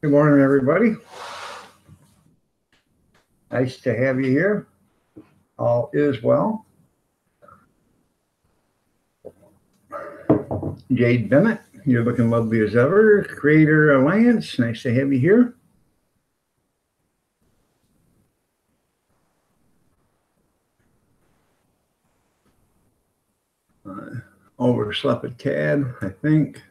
Good morning, everybody. Nice to have you here. All is well. Jade Bennett, you're looking lovely as ever. Creator Alliance, nice to have you here. Overslept a tad, I think.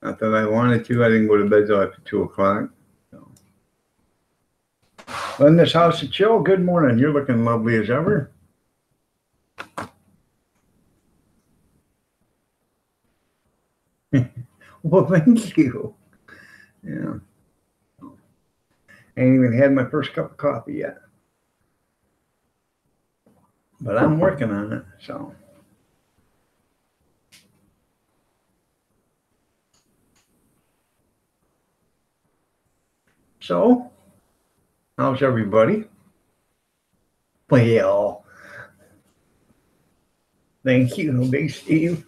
Not that I wanted to. I didn't go to bed till after 2 o'clock. So. Linda's House of Chill, good morning. You're looking lovely as ever. Well, thank you. Yeah. I ain't even had my first cup of coffee yet. But I'm working on it, so. So, how's everybody? Well, thank you, Big Steve.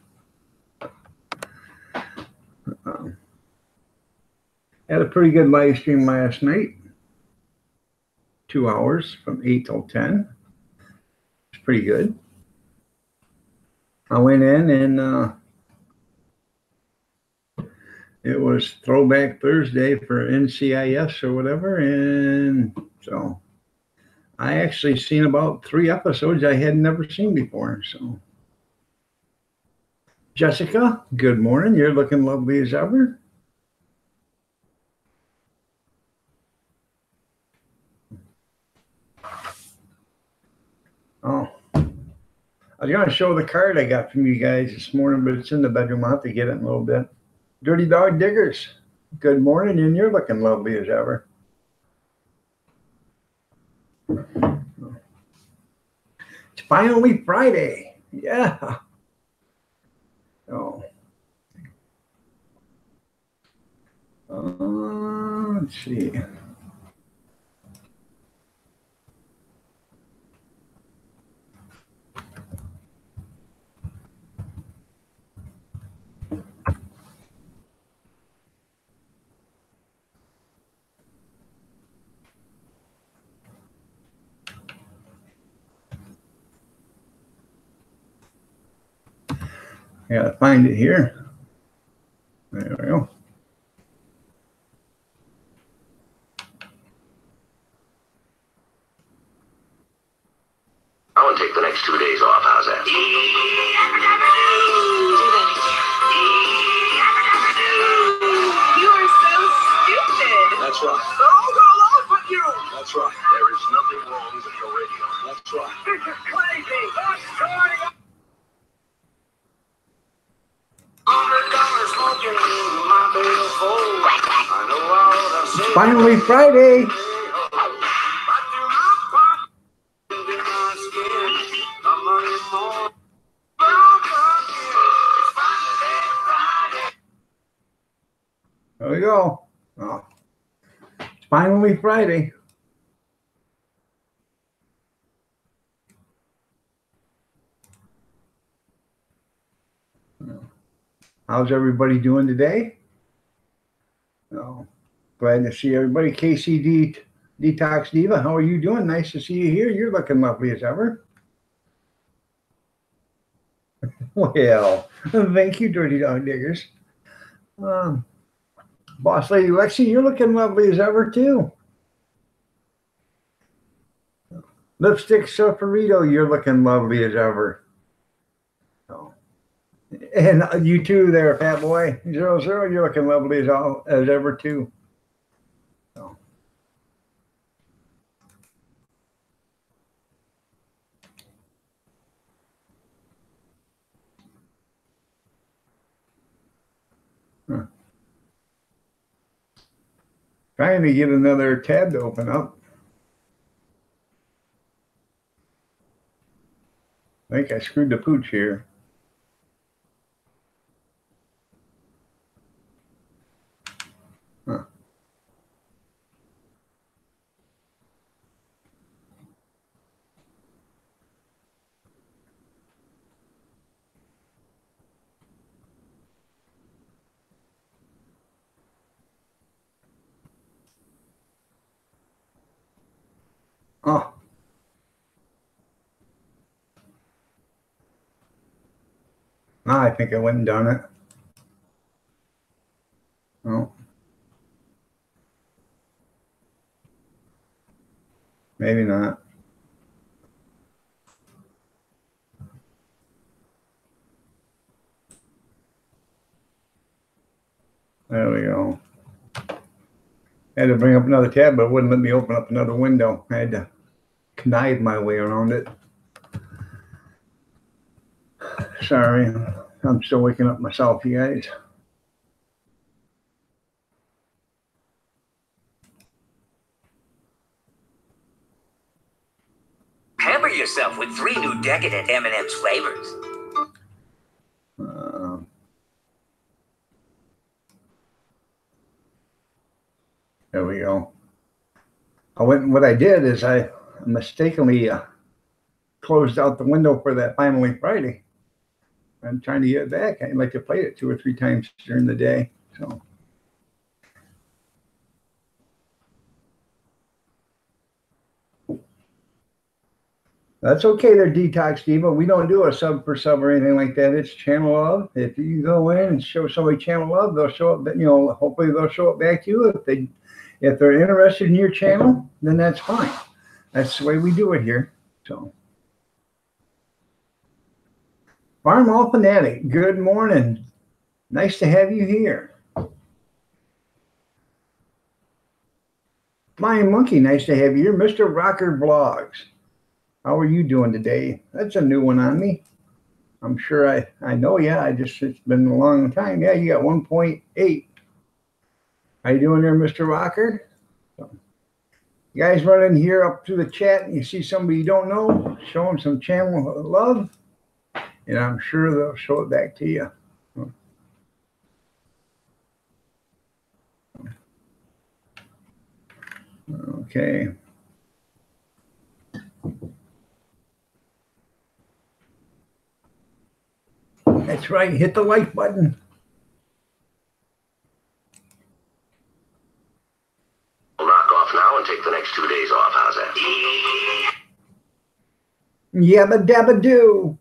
Had a pretty good live stream last night. 2 hours from 8 till 10. It's pretty good. I went in and it was Throwback Thursday for NCIS or whatever. And so I actually seen about 3 episodes I had never seen before. So Jessica, good morning. You're looking lovely as ever. Oh, I was going to show the card I got from you guys this morning, but it's in the bedroom. I'll have to get it in a little bit. Dirty Dog Diggers, good morning, and you're looking lovely as ever. It's finally Friday. Yeah. Oh. Let's see. I gotta find it here. There we go. I want to take the next 2 days off. How's that? You are so stupid. That's right. They're all gonna laugh at you. That's right. There is nothing wrong with your radio. That's right. This is crazy. I'm starting up. $100 smoking in my billfold. I know all I've seen. Finally Friday. There we go. Oh. It's finally Friday. How's everybody doing today? Oh, glad to see everybody. KCD Detox Diva, how are you doing? Nice to see you here. You're looking lovely as ever. Well, thank you, Dirty Dog Diggers. Boss Lady Lexi, you're looking lovely as ever, too. Lipstick Surferito, you're looking lovely as ever. Oh. And you too there, Fat Boy 00, you're looking lovely as ever, too. So. Trying to get another tab to open up. I think I screwed the pooch here. Huh. I think I went and done it. Oh. Maybe not. There we go. I had to bring up another tab, but it wouldn't let me open up another window. I had to connive my way around it. Sorry, I'm still waking up myself, you guys. Pamper yourself with 3 new decadent M&M's flavors. There we go. What I did is I mistakenly closed out the window for that Finally Friday. I'm trying to get it back. I'd like to play it 2 or 3 times during the day. So. That's okay there, Detox Diva. We don't do a sub for sub or anything like that. It's channel love. If you go in and show somebody channel love, they'll show up, you know, hopefully they'll show it back to you. If they're interested in your channel, then that's fine. That's the way we do it here. So Farm All Fanatic, good morning. Nice to have you here. Flying Monkey, nice to have you here. Mr. Rocker Vlogs. How are you doing today? That's a new one on me. I'm sure I know, yeah. It's been a long time. Yeah, you got 1.8. How you doing there, Mr. Rocker? So, you guys run in here up to the chat and you see somebody you don't know, show them some channel love, and I'm sure they'll show it back to you. Okay. That's right. Hit the like button. We'll knock off now and take the next 2 days off. How's that? Yabba dabba do.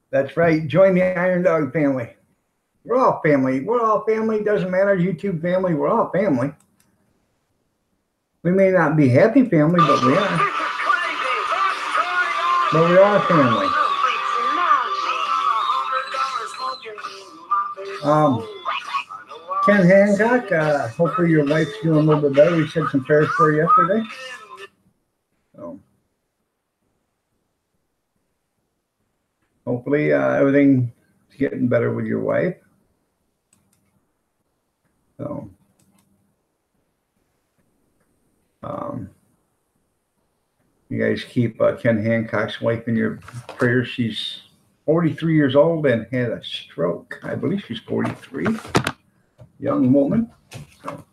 That's right. Join the Iron Dog family. We're all family. We're all family. Doesn't matter. YouTube family. We're all family. We may not be happy family, but we are. But we are family. Ken Hancock, hopefully your wife's doing a little bit better. We said some prayers for her yesterday. So hopefully everything's getting better with your wife. So you guys keep Ken Hancock's wife in your prayers. She's 43 years old and had a stroke. I believe she's 43. Young woman. So,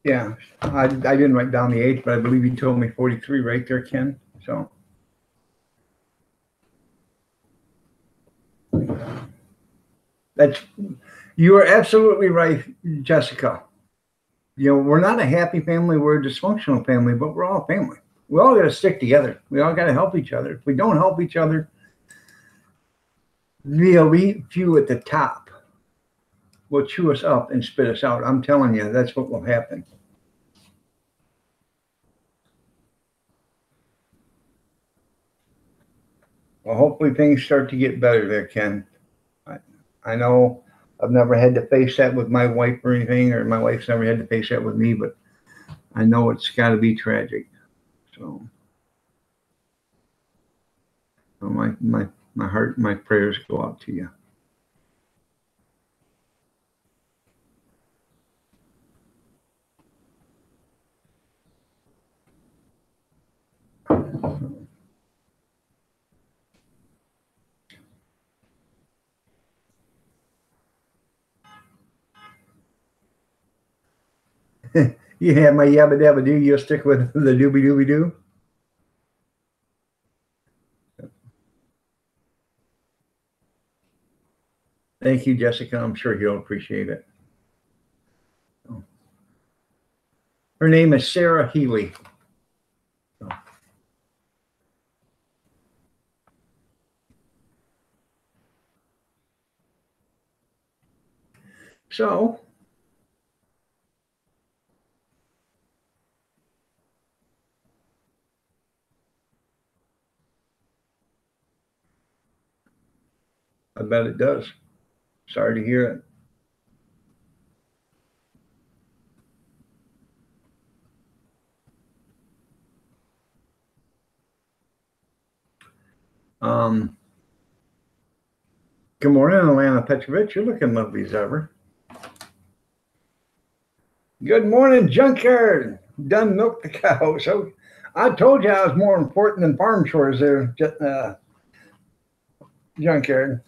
yeah, I didn't write down the age, but I believe you told me 43 right there, Ken. So. You are absolutely right, Jessica. You know, we're not a happy family, we're a dysfunctional family, but we're all family. We all got to stick together. We all got to help each other. If we don't help each other, the elite few at the top will chew us up and spit us out. I'm telling you, that's what will happen. Well, hopefully things start to get better there, Ken. I know I've never had to face that with my wife or anything, or my wife's never had to face that with me, but I know it's got to be tragic. So my heart, my prayers go out to you. You have my yabba dabba do, you'll stick with the doobie doobie doo. Thank you, Jessica. I'm sure he'll appreciate it. Her name is Sarah Healy. So, I bet it does. Sorry to hear it. Good morning, Alana Petrovich. You're looking lovely as ever. Good morning, Junkyard. Done milked the cow. So I told you I was more important than farm chores there, Junkyard.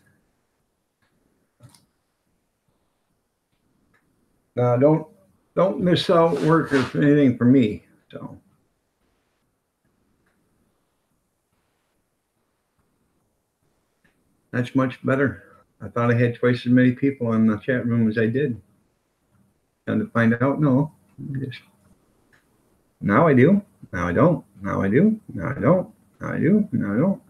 No, don't miss out work or anything for me. So that's much better. I thought I had twice as many people in the chat room as I did. And to find out, no. Now I do. Now I don't. Now I do. Now I don't. Now I do. Now I don't.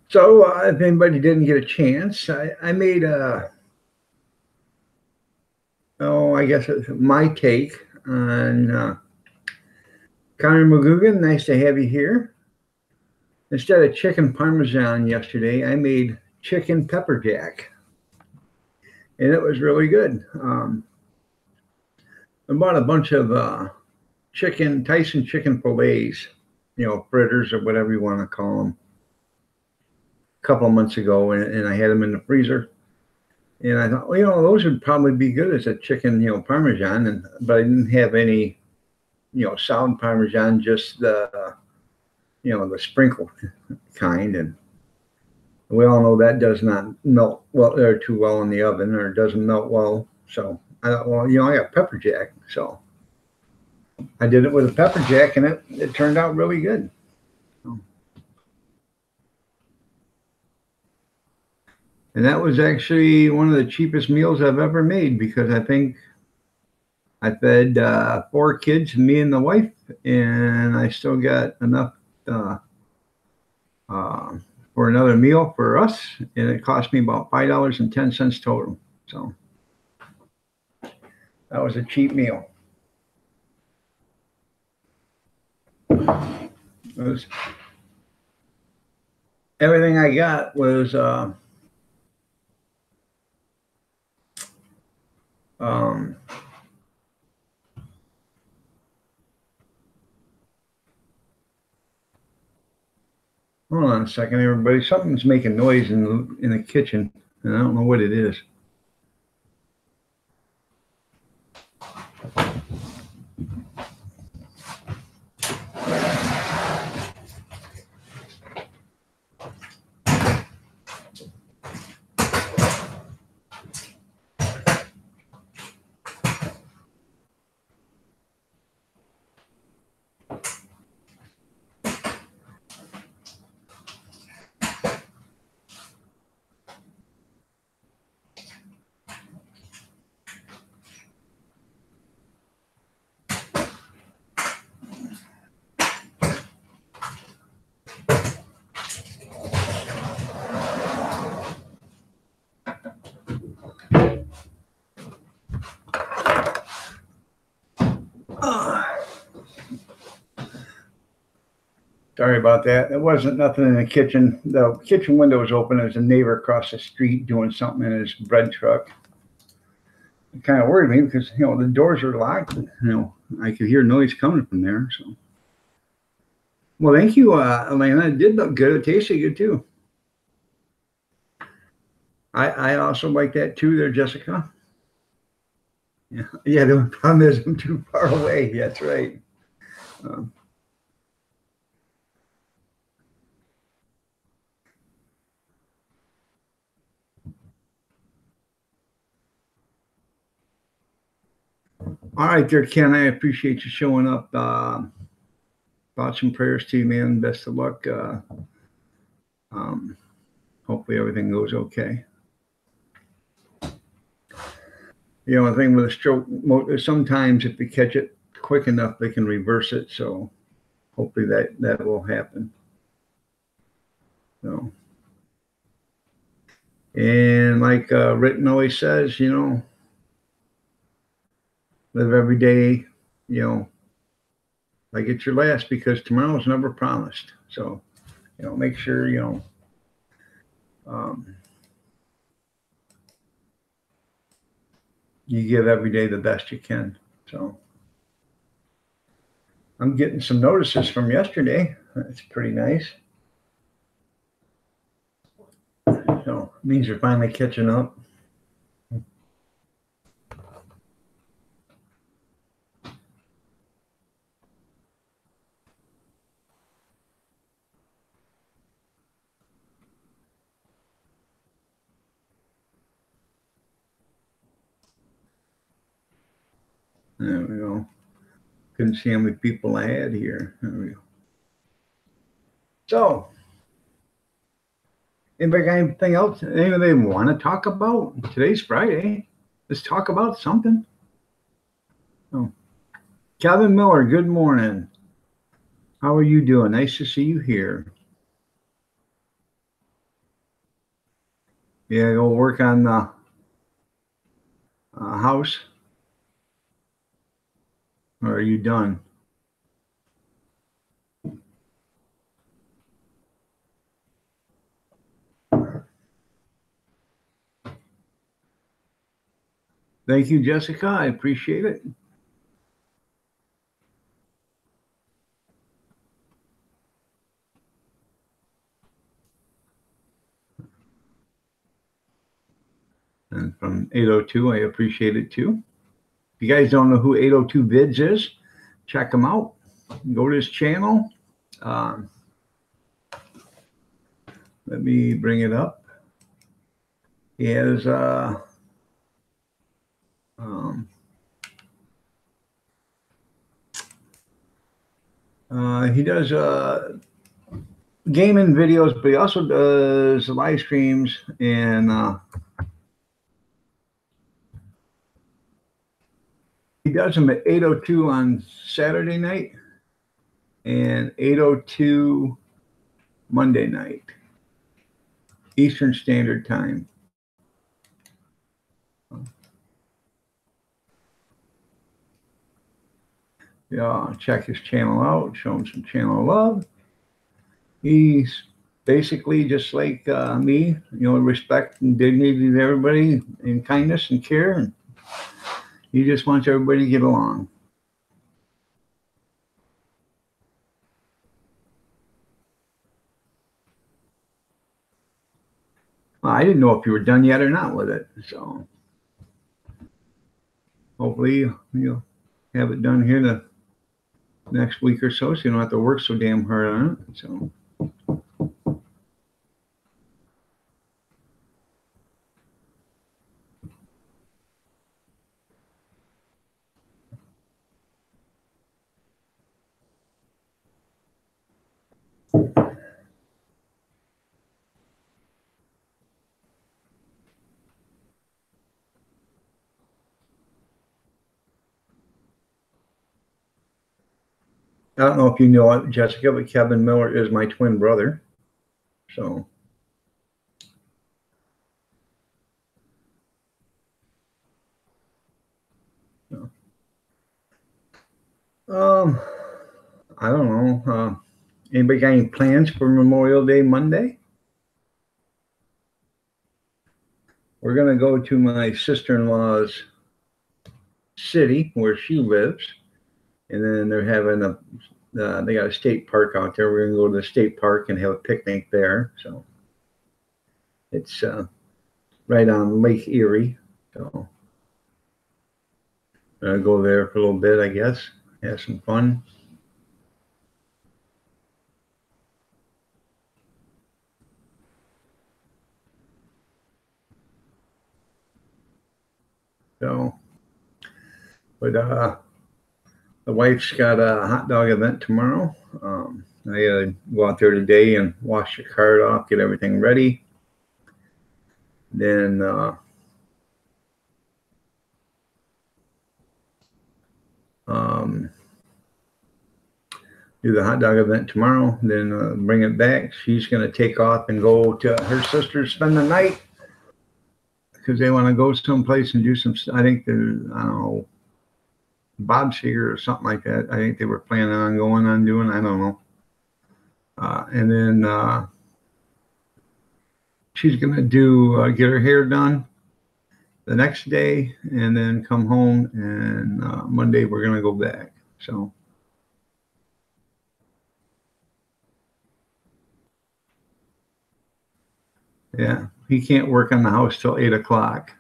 So if anybody didn't get a chance, I made I guess it's my take on Connor McGugan. Nice to have you here. Instead of chicken parmesan yesterday, I made chicken pepper jack, and it was really good. I bought a bunch of Tyson chicken fillets, fritters or whatever you want to call them, a couple of months ago, and I had them in the freezer. And I thought, well, those would probably be good as a chicken, parmesan. But I didn't have any, solid parmesan, just the sprinkle kind. And we all know that does not melt well or too well in the oven, or doesn't melt well. So I thought, well, I got pepper jack. So I did it with a pepper jack, and it turned out really good. And that was actually one of the cheapest meals I've ever made, because I think I fed 4 kids, me and the wife, and I still got enough for another meal for us, and it cost me about $5.10 total. So that was a cheap meal. Everything I got was hold on a second, everybody. Something's making noise in the kitchen, and I don't know what it is. Sorry about that. It wasn't nothing in the kitchen. The kitchen window was open. There's a neighbor across the street doing something in his bread truck. It kind of worried me because, the doors are locked. I could hear noise coming from there. So, well, thank you, Elena. It did look good. It tasted good too. I also like that too there, Jessica. Yeah, the problem is I'm too far away. That's right. All right there, Ken. I appreciate you showing up. thoughts and prayers to you, man. Best of luck. Hopefully everything goes okay. The only thing with a stroke, sometimes if they catch it quick enough, they can reverse it. So hopefully that will happen. So, and like Ritten always says, live every day, like it's your last, because tomorrow's never promised. So, make sure, you give every day the best you can. So I'm getting some notices from yesterday. That's pretty nice. So it means you're finally catching up. There we go. Couldn't see how many people I had here. There we go. So, anybody got anything else? Anything they want to talk about? Today's Friday. Let's talk about something. Oh, Kevin Miller, good morning. How are you doing? Nice to see you here. Yeah, go work on the house. Or are you done? Thank you, Jessica. I appreciate it. And from 802, I appreciate it too. If you guys don't know who 802 Vids is, check him out. Go to his channel. Let me bring it up. He has he does gaming videos, but he also does live streams, and he does them at 8:02 on Saturday night and 8:02 Monday night, Eastern Standard Time. Yeah, check his channel out, show him some channel love. He's basically just like me, respect and dignity to everybody, and kindness and care, and he just wants everybody to get along. Well, I didn't know if you were done yet or not with it, so hopefully you'll have it done here the next week or so you don't have to work so damn hard on it. So I don't know if you know it, Jessica, but Kevin Miller is my twin brother. So I don't know. Anybody got any plans for Memorial Day Monday? We're gonna go to my sister-in-law's city where she lives, and then they're having they got a state park out there. We're gonna go to the state park and have a picnic there. So it's right on Lake Erie. So I'm gonna go there for a little bit, I guess. Have some fun. So, but The wife's got a hot dog event tomorrow. I gotta go out there today and wash the cart off, get everything ready. Then do the hot dog event tomorrow, then bring it back. She's going to take off and go to her sister's, spend the night, because they want to go someplace and do some, I think they're, I don't know, Bob Seger or something like that. I think they were planning on going on doing, I don't know. And then she's going to do, get her hair done the next day, and then come home, and Monday we're going to go back. So yeah, he can't work on the house till 8 o'clock.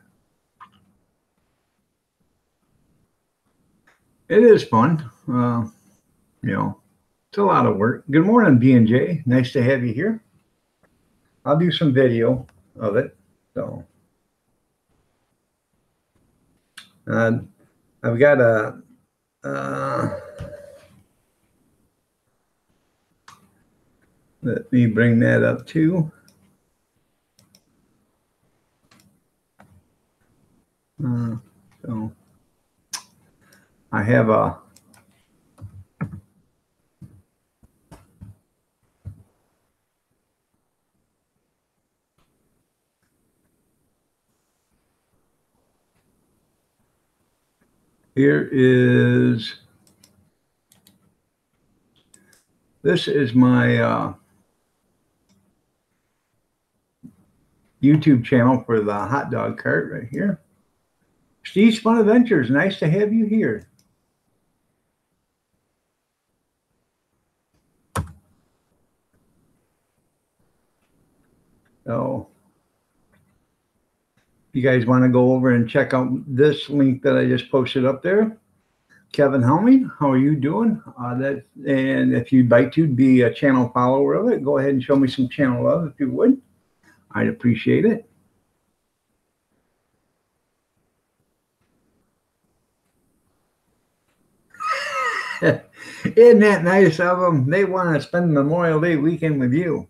It is fun. You know, it's a lot of work. Good morning, B&J. Nice to have you here. I'll do some video of it. So I've got a let me bring that up too. So I have a this is my YouTube channel for the hot dog cart right here. Steve's Fun Adventures, nice to have you here. So if you guys want to go over and check out this link that I just posted up there, Kevin Helming, how are you doing? And if you'd like to be a channel follower of it, go ahead and show me some channel love if you would. I'd appreciate it. Isn't that nice of them? They want to spend Memorial Day weekend with you.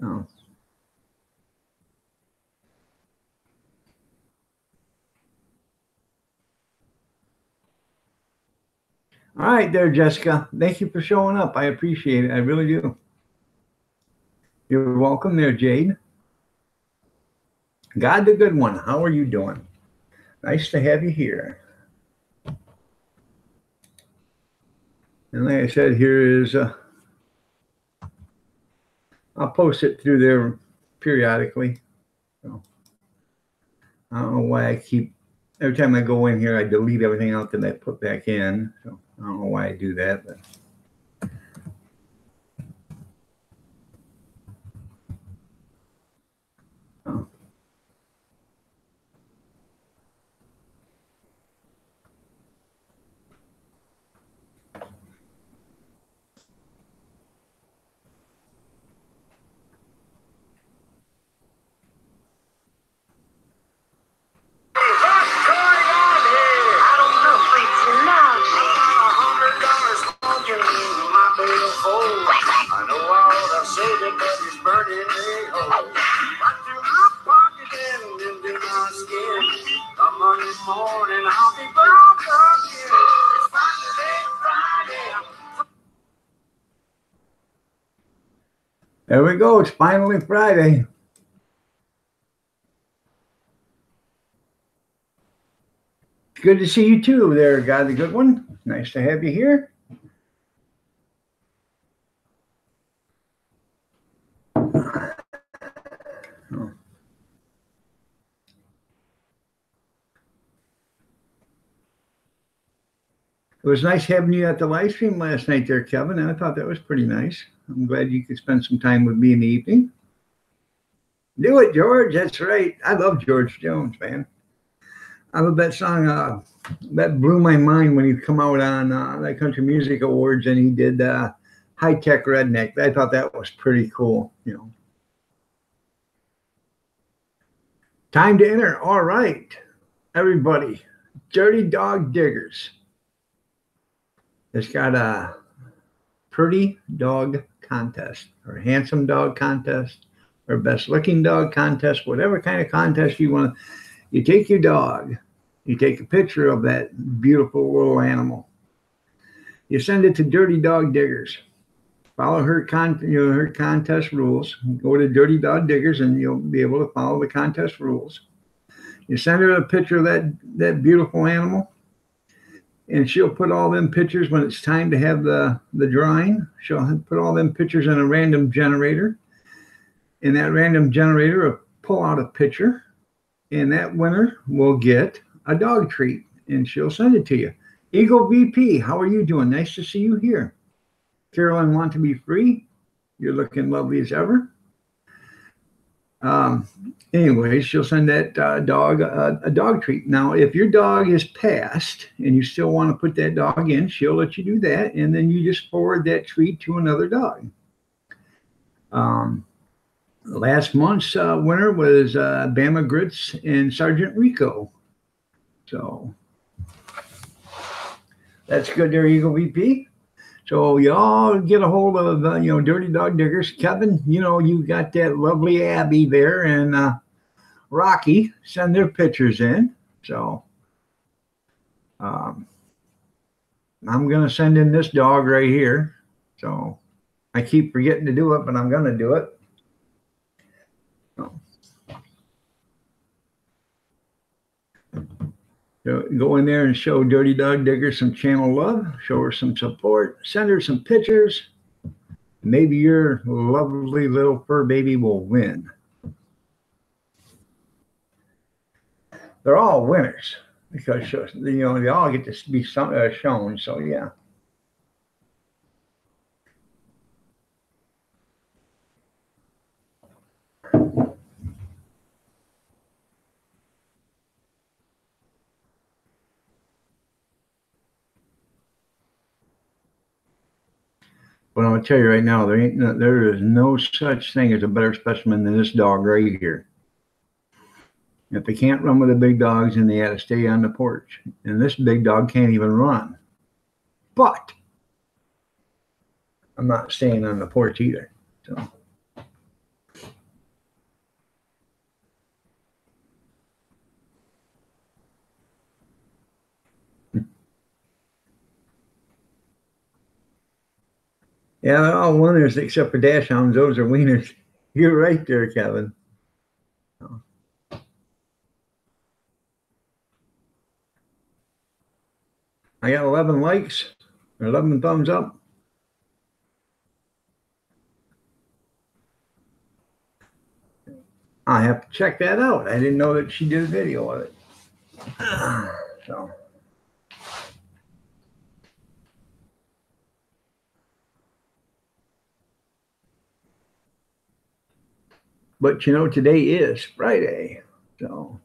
Oh. All right there, Jessica. Thank you for showing up. I appreciate it. I really do. You're welcome there, Jade. God the Good One, how are you doing? Nice to have you here. And like I said, here is, I'll post it through there periodically. So, I don't know why I keep, every time I go in here, I delete everything out that I put back in. So I don't know why I do that, but. Oh. There we go. It's finally Friday. Good to see you too there, God the Good One. Nice to have you here. It was nice having you at the live stream last night there, Kevin, and I thought that was pretty nice. I'm glad you could spend some time with me in the evening. Do it, George. That's right. I love George Jones, man. I love that song. That blew my mind when he come out on the Country Music Awards and he did High Tech Redneck. I thought that was pretty cool, you know. Time to enter. All right, everybody. Dirty Dog Diggers. It's got a pretty dog contest or handsome dog contest or best looking dog contest, whatever kind of contest you want. You take your dog, you take a picture of that beautiful little animal, you send it to Dirty Dog Diggers. Follow her her contest rules. Go to Dirty Dog Diggers and you'll be able to follow the contest rules. You send her a picture of that beautiful animal, and she'll put all them pictures when it's time to have the drawing. She'll put all them pictures in a random generator, and that random generator will pull out a picture, and that winner will get a dog treat, and she'll send it to you. Eagle VP, how are you doing? Nice to see you here. Carolyn, want to be free? You're looking lovely as ever. Anyways, she'll send that dog a dog treat. Now, if your dog is passed and you still want to put that dog in, she'll let you do that, and then you just forward that treat to another dog. Last month's winner was Bama Grits and Sergeant Rico. So that's good there, Eagle VP. So y'all get a hold of, Dirty Dog Diggers. Kevin, you got that lovely Abby there, and Rocky, send their pictures in. So I'm going to send in this dog right here. So I keep forgetting to do it, but I'm going to do it. So go in there and show Dirty Dog Digger some channel love, show her some support, send her some pictures. Maybe your lovely little fur baby will win. They're all winners because they all get to be shown. So yeah. But I'm gonna tell you right now, there is no such thing as a better specimen than this dog right here. If they can't run with the big dogs, then they got to stay on the porch. And this big dog can't even run. But I'm not staying on the porch either. So. Yeah, they're all winners except for Dachshunds. Those are wieners. You're right there, Kevin. I got 11 likes, 11 thumbs up. I have to check that out. I didn't know that she did a video of it. So. But today is Friday. So.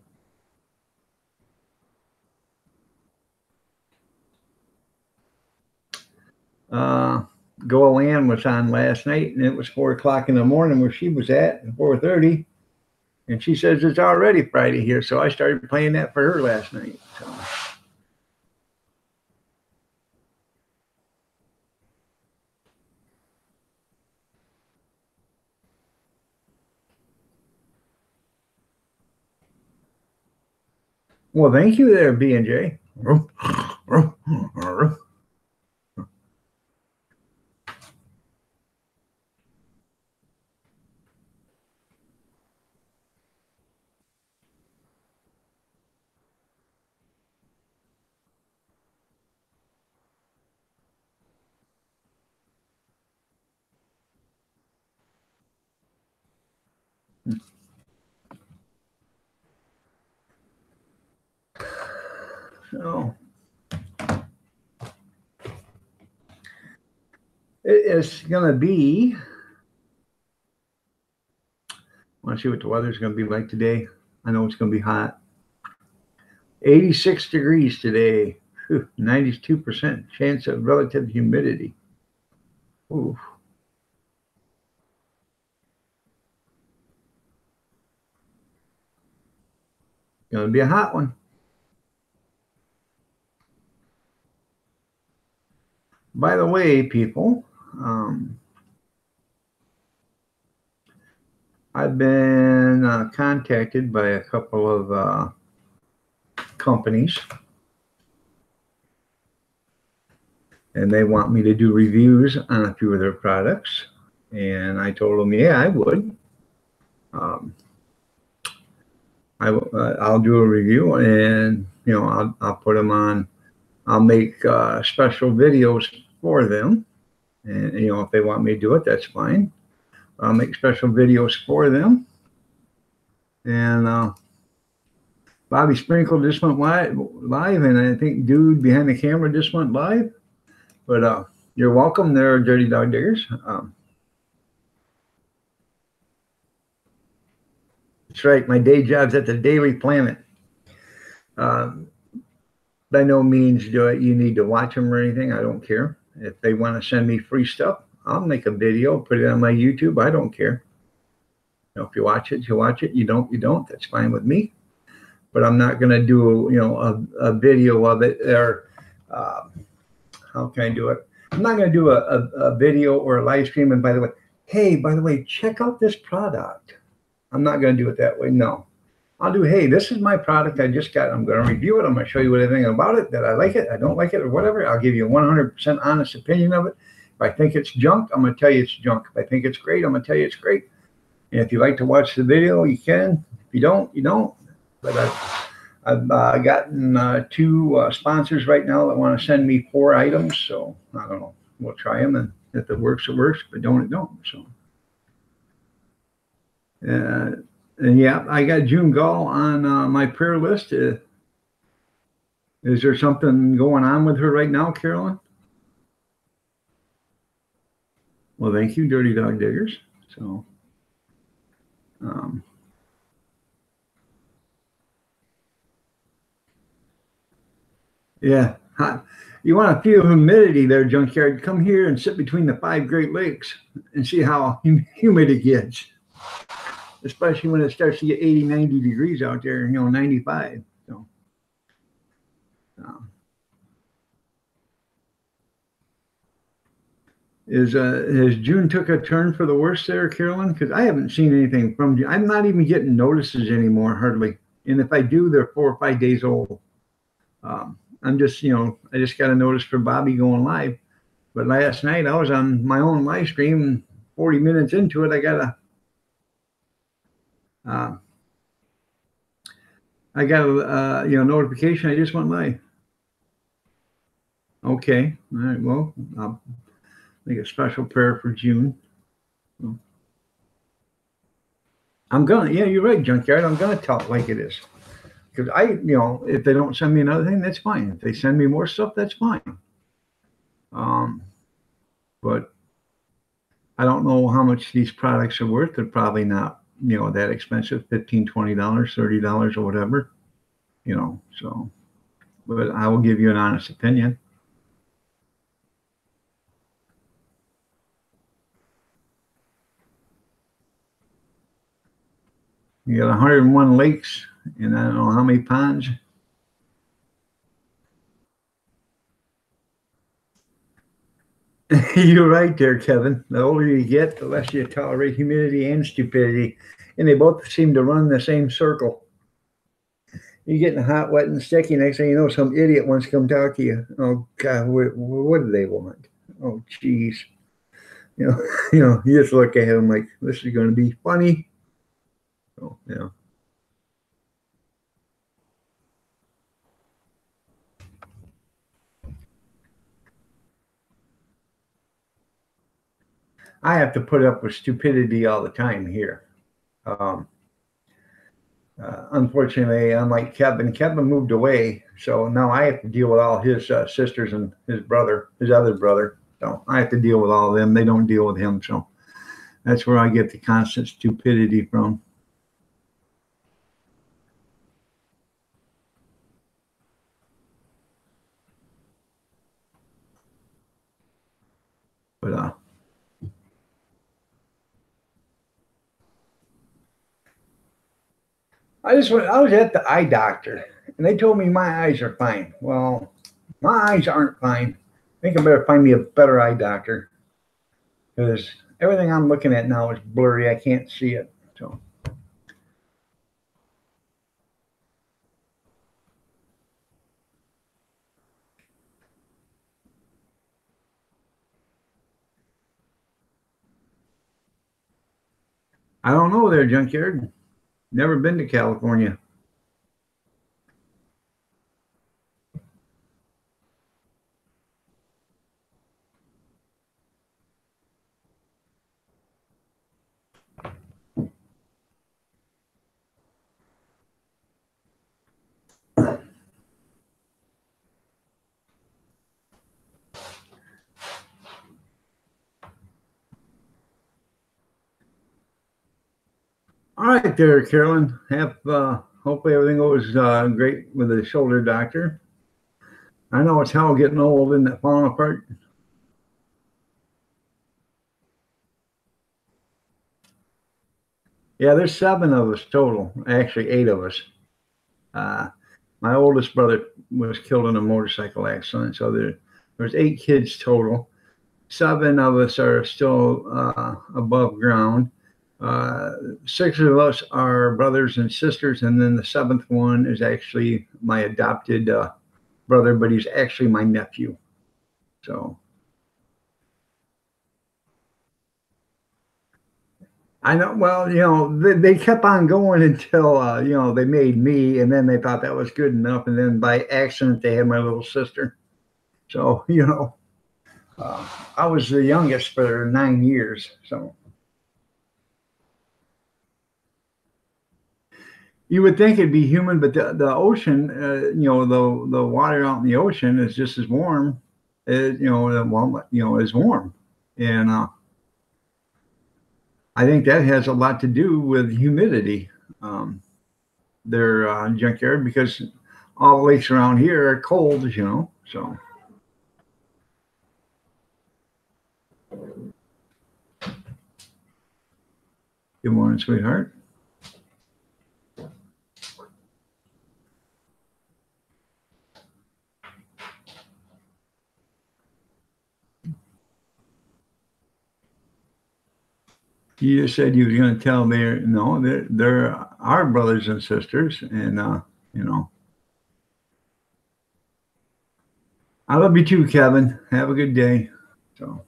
Go Land was on last night, and it was 4 o'clock in the morning where she was at, 4:30. And she says it's already Friday here, so I started playing that for her last night. So. Well, thank you there, B&J. So it is going to be, I want to see what the weather's going to be like today. I know it's going to be hot. 86 degrees today. 92% chance of relative humidity. Ooh. Gonna be a hot one. By the way, people, I've been contacted by a couple of companies, and they want me to do reviews on a few of their products. And I told them, yeah, I would. I'll do a review, and I'll put them on. I'll make special videos for them, and if they want me to do it, that's fine. I'll make special videos for them. And Bobby Sprinkle just went live, and I think Dude behind the camera just went live. But you're welcome there, Dirty Dog Diggers. That's right. My day job's at the Daily Planet. By no means do you need to watch them or anything. I don't care. If they want to send me free stuff, I'll make a video, put it on my YouTube. I don't care. If you watch it, you watch it. You don't, you don't. That's fine with me. But I'm not going to do, a video of it. Or how can I do it? I'm not going to do a video or a live stream. And by the way, check out this product. I'm not going to do it that way. No. I'll do, hey, this is my product I just got. I'm going to review it. I'm going to show you everything about it, that I like it, I don't like it, or whatever. I'll give you a 100% honest opinion of it. If I think it's junk, I'm going to tell you it's junk. If I think it's great, I'm going to tell you it's great. And if you like to watch the video, you can. If you don't, you don't. But I've gotten 2 sponsors right now that want to send me 4 items. So I don't know. We'll try them, and if it works, it works. If it don't, it don't. So. And yeah, I got June Gall on my prayer list. Is there something going on with her right now, Carolyn? Well, thank you, Dirty Dog Diggers. So, yeah, you want to feel humidity there, Junkyard? Come here and sit between the 5 Great Lakes and see how humid it gets. Especially when it starts to get 80, 90 degrees out there, 95. So, has June took a turn for the worse there, Carolyn? Because I haven't seen anything from June. I'm not even getting notices anymore, hardly. And if I do, they're 4 or 5 days old. I'm just, I just got a notice for Bobby going live. But last night I was on my own live stream, and 40 minutes into it, I got a notification. I just went live. Okay. All right. Well, I'll make a special prayer for June. Yeah, you're right, Junkyard. I'm gonna tell it like it is. Because if they don't send me another thing, that's fine. If they send me more stuff, that's fine. But I don't know how much these products are worth. They're probably not that expensive, $15, $20, $30 or whatever, so, but I will give you an honest opinion. You got 101 lakes and I don't know how many ponds. You're right there, Kevin. The older you get, the less you tolerate humidity and stupidity. And they both seem to run in the same circle. You're getting hot, wet, and sticky. Next thing you know, some idiot wants to come talk to you. Oh, God, what do they want? Oh, jeez. You just look at him like, this is going to be funny. Oh, yeah. I have to put up with stupidity all the time here. Unfortunately, unlike Kevin moved away, so now I have to deal with all his sisters and his other brother. So I have to deal with all of them. They don't deal with him, so that's where I get the constant stupidity from. But I was at the eye doctor, and they told me my eyes are fine. Well, my eyes aren't fine. I think I better find me a better eye doctor because everything I'm looking at now is blurry. I can't see it. So. I don't know there, Junkyard. Never been to California. All right, there, Carolyn. Hopefully everything goes great with the shoulder doctor. I know it's hell getting old, isn't it? Falling apart. Yeah, there's 7 of us total. Actually, 8 of us. Uh, my oldest brother was killed in a motorcycle accident, so there's 8 kids total. 7 of us are still above ground. 6 of us are brothers and sisters, and then the 7th one is actually my adopted brother, but he's actually my nephew. So I know. Well, they kept on going until they made me, and then they thought that was good enough, and then by accident they had my little sister. So I was the youngest for 9 years. So you would think it'd be human, but the ocean, the water out in the ocean is just as warm as is warm, and I think that has a lot to do with humidity. Their junkyard because all the lakes around here are cold, So good morning, sweetheart. You just said you were going to tell me, no, they're our brothers and sisters, and I love you too, Kevin. Have a good day. So.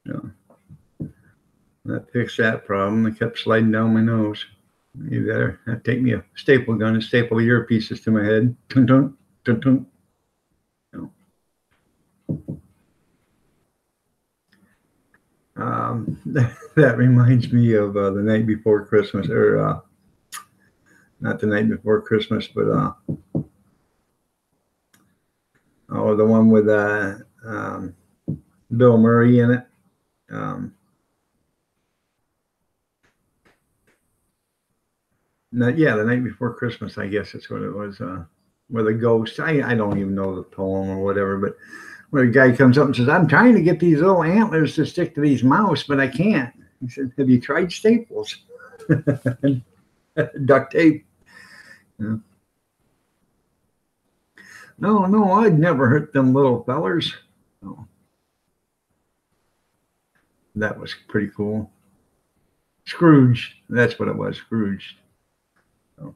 Yeah, that fixed that problem. It kept sliding down my nose. You better have to take me a staple gun and staple earpieces to my head. Dun, dun, dun, dun. That reminds me of the night before Christmas, or not the night before Christmas, but the one with Bill Murray in it. The night before Christmas, I guess that's what it was. With a ghost. I don't even know the poem or whatever, but where a guy comes up and says, "I'm trying to get these little antlers to stick to these mouse, but I can't." He said, "Have you tried staples?" Duct tape. Yeah. No, I'd never hurt them little fellers. No. That was pretty cool. Scrooge. That's what it was, Scrooge. So.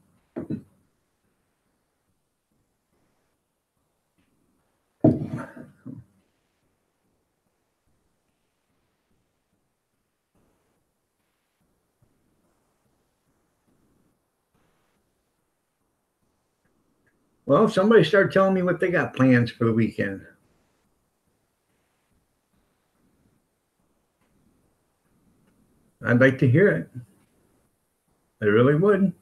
Well, somebody start telling me what they got plans for the weekend. I'd like to hear it. I really would.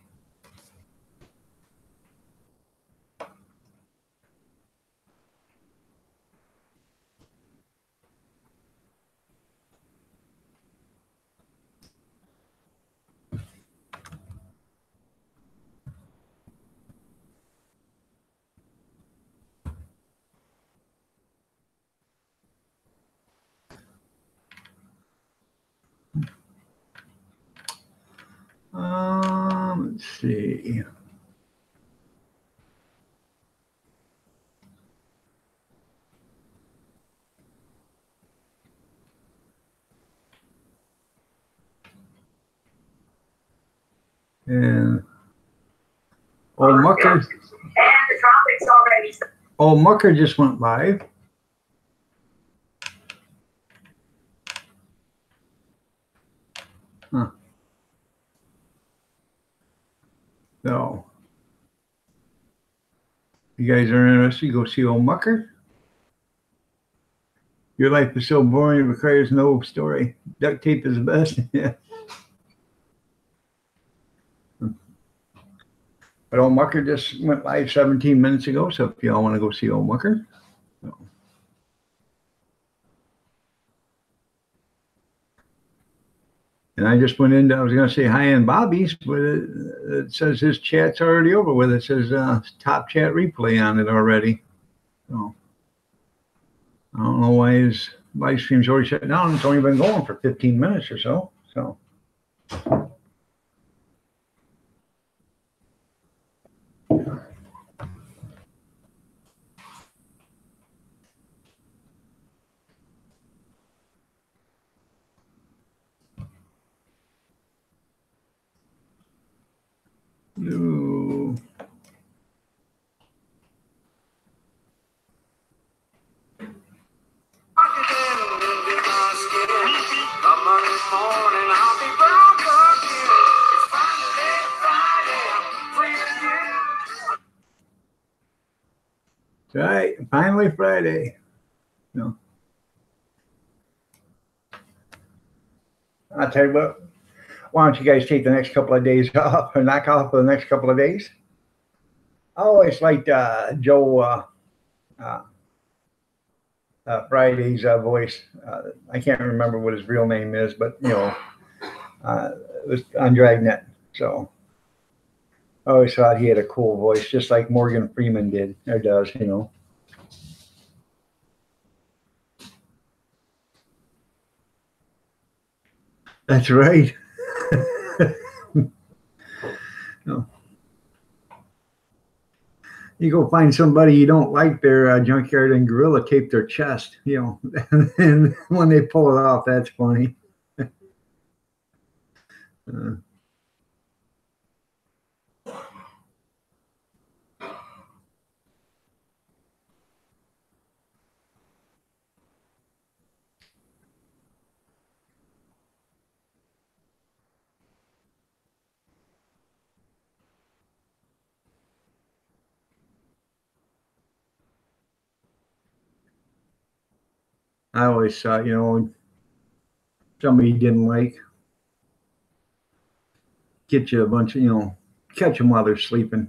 Let's see. And old Mucker. And the tropics already. Old Mucker just went live. Huh. So, you guys are interested, go see old Mucker. Your life is so boring, it requires no story. Duct tape is the best. Yeah. But old Mucker just went live 17 minutes ago, so if y'all want to go see old Mucker. So. And I just went in, I was going to say hi in Bobby's, but it says his chat's already over with. It says top chat replay on it already. So I don't know why his live stream's already shut down. It's only been going for 15 minutes or so. So. No. Right, finally Friday. No. I'll tell you what, why don't you guys take the next couple of days off or knock off for the next couple of days? I always liked Joe Friday's voice. I can't remember what his real name is, but you know, it was on Dragnet. So I always thought he had a cool voice, just like Morgan Freeman did or does, you know. That's right. No. You go find somebody you don't like, their junkyard and gorilla tape their chest, you know, and when they pull it off, that's funny. I always thought, you know, somebody you didn't like, get you a bunch of, you know, catch them while they're sleeping,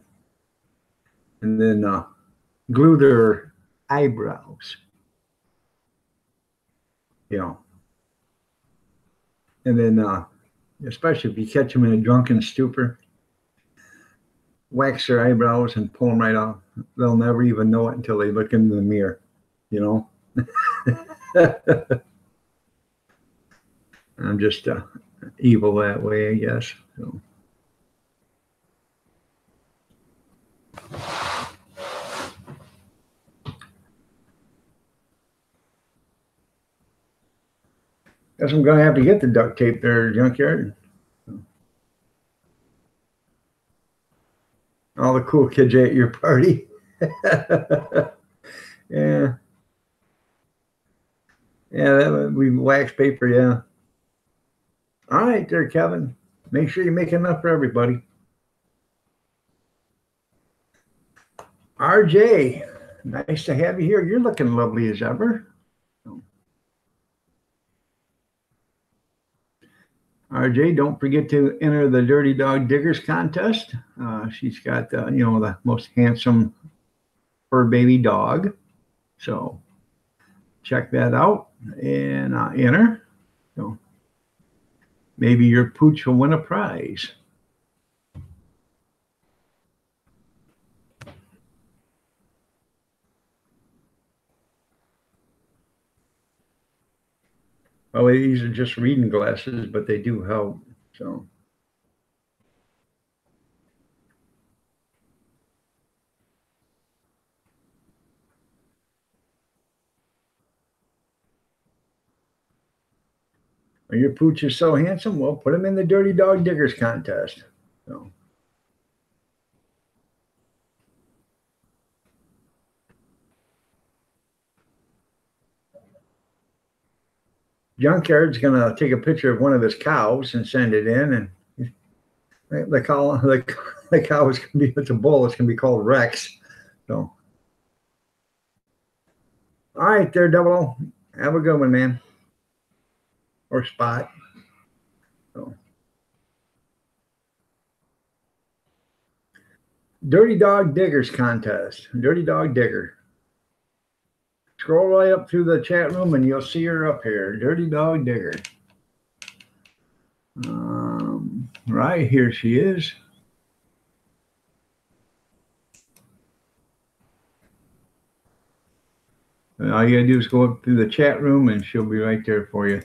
and then glue their eyebrows, you know, and then especially if you catch them in a drunken stupor, wax their eyebrows and pull them right off. They'll never even know it until they look into the mirror, you know. I'm just evil that way, I guess. So. Guess I'm gonna have to get the duct tape there, junkyard. All the cool kids at your party. Yeah. Yeah, that would be wax paper, yeah. All right there, Kevin. Make sure you make enough for everybody. RJ, nice to have you here. You're looking lovely as ever. RJ, don't forget to enter the Dirty Dog Diggers contest. She's got, you know, the most handsome fur baby dog. So check that out and enter. So maybe your pooch will win a prize. Well, these are just reading glasses, but they do help. So Your pooch is so handsome, well, put him in the Dirty Dog Diggers contest. So. Junkyard's gonna take a picture of one of his cows and send it in, and the cow is gonna be, it's a bull. It's gonna be called Rex. So, all right, there, Double O. Have a good one, man. Or Spot. So. Dirty Dog Diggers contest. Dirty Dog Digger. Scroll right up through the chat room and you'll see her up here. Dirty Dog Digger. Right here she is. And all you gotta do is go up through the chat room and she'll be right there for you.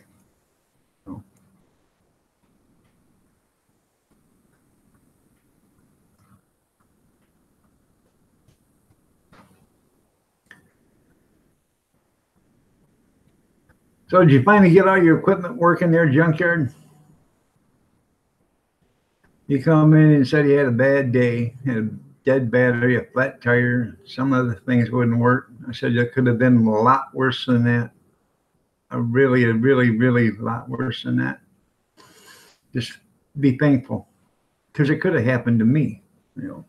So did you finally get all your equipment working there, Junkyard? You come in and said you had a bad day, had a dead battery, a flat tire, some other things wouldn't work. I said it could have been a lot worse than that. A really lot worse than that. Just be thankful, because it could have happened to me, you know.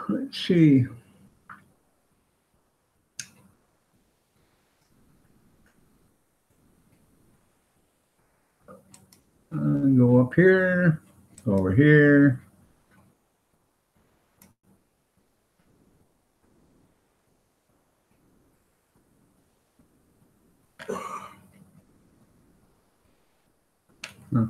Let's see. Go up here, over here. Huh.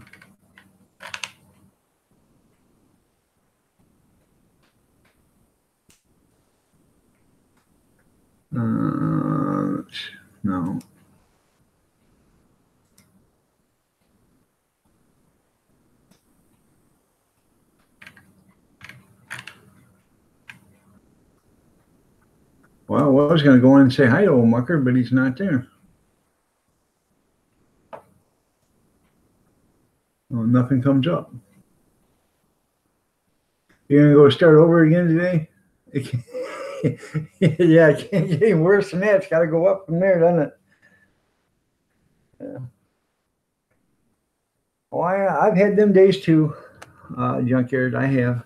No. Well, I was going to go in and say hi to old Mucker, but he's not there. Well, nothing comes up. You're going to go start over again today? Yeah, it can't get any worse than that. It's got to go up from there, doesn't it? Yeah. Well, I've had them days too, Junkyard. I have.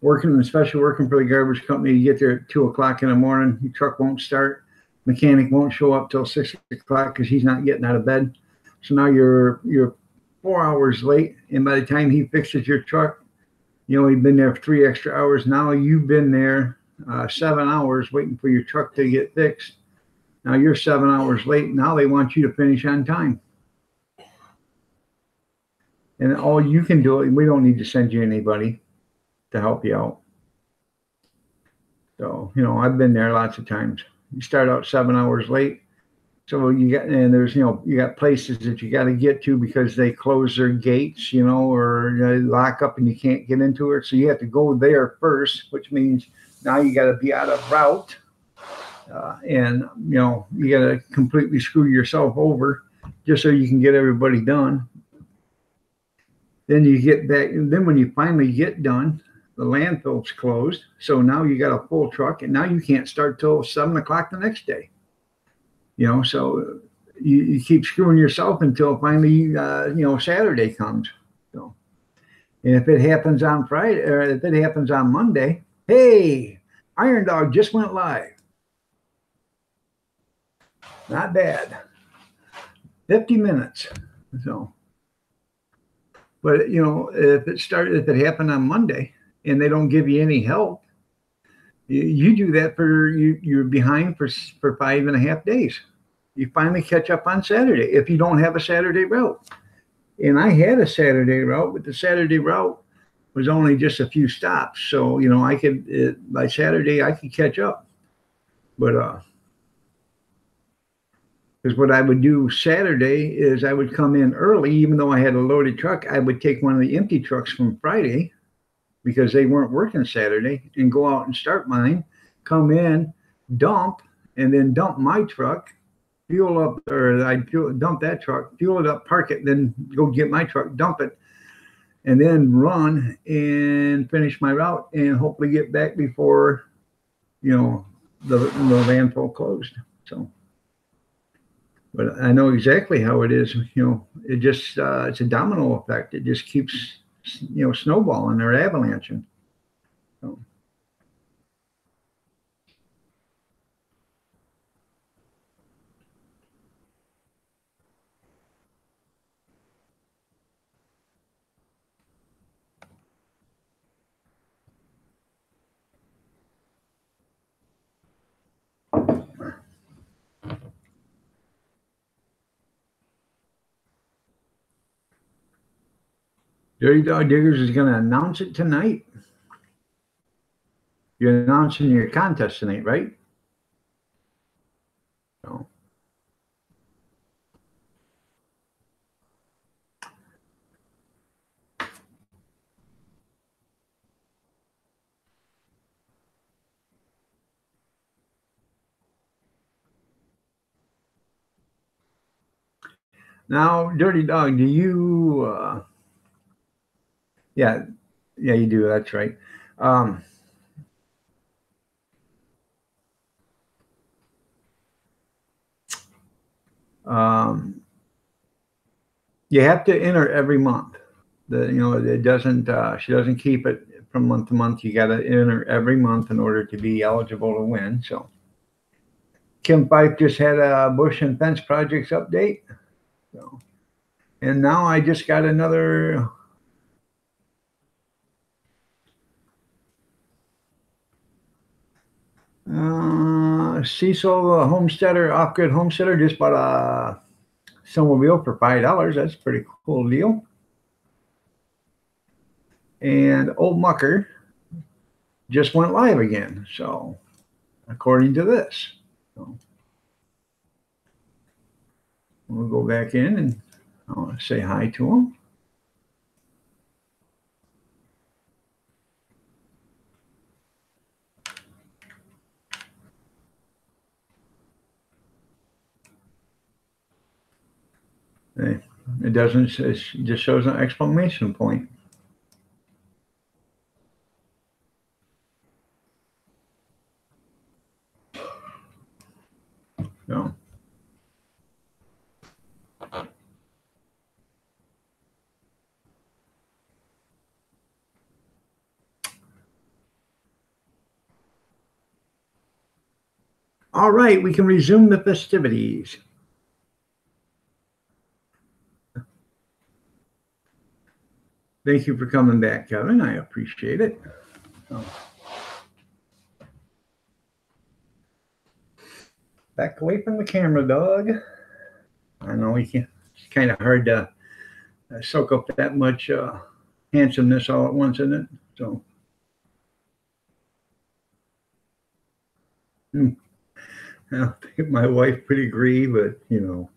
Working, especially working for the garbage company, you get there at 2 o'clock in the morning, your truck won't start, mechanic won't show up till 6 o'clock because he's not getting out of bed. So now you're 4 hours late, and by the time he fixes your truck, you know, he'd been there for 3 extra hours. Now you've been there 7 hours waiting for your truck to get fixed. Now you're 7 hours late. Now they want you to finish on time. And all you can do, we don't need to send you anybody to help you out. So, you know, I've been there lots of times. You start out 7 hours late. So you got, and there's, you know, you got places that you got to get to because they close their gates, you know, or they lock up and you can't get into it. So you have to go there first, which means now you got to be out of route. And, you know, you got to completely screw yourself over just so you can get everybody done. Then you get back, and then when you finally get done, the landfill's closed. So now you got a full truck, and now you can't start till 7 o'clock the next day. You know, so you keep screwing yourself until finally, you know, Saturday comes. So, and if it happens on Friday, or if it happens on Monday, hey, Iron Dog just went live. Not bad. 50 minutes. So, but you know, if it happened on Monday and they don't give you any help, you do that for you're behind for 5.5 days. You finally catch up on Saturday if you don't have a Saturday route. And I had a Saturday route, but the Saturday route was only just a few stops. So, you know, I could, by Saturday, I could catch up. But Because what I would do Saturday is I would come in early, even though I had a loaded truck. I would take one of the empty trucks from Friday because they weren't working Saturday and go out and start mine, come in, dump, and then dump my truck, fuel up, or I'd dump that truck, fuel it up, park it, then go get my truck, dump it, and then run and finish my route and hopefully get back before, the landfill closed. So. But I know exactly how it is. It just it's a domino effect. It just keeps snowballing or avalanching. So. Dirty Dog Diggers is going to announce it tonight. You're announcing your contest tonight, right? So. Now, Dirty Dog, do you? Yeah, you do. That's right. You have to enter every month. It doesn't. She doesn't keep it from month to month. You got to enter every month in order to be eligible to win. So, Kim Fife just had a bush and fence projects update. So, and now I just got another. Cecil Homesteader, off-grid homesteader, just bought a snowmobile for $5. That's a pretty cool deal. And Old Mucker just went live again. So, according to this, so we'll go back in and I'll say hi to him. It doesn't, it just shows an exclamation point. So. All right, we can resume the festivities. Thank you for coming back, Kevin. I appreciate it. Back away from the camera, dog. I know we can. It's kind of hard to soak up that much handsomeness all at once, isn't it? So. I think my wife would agree, but no.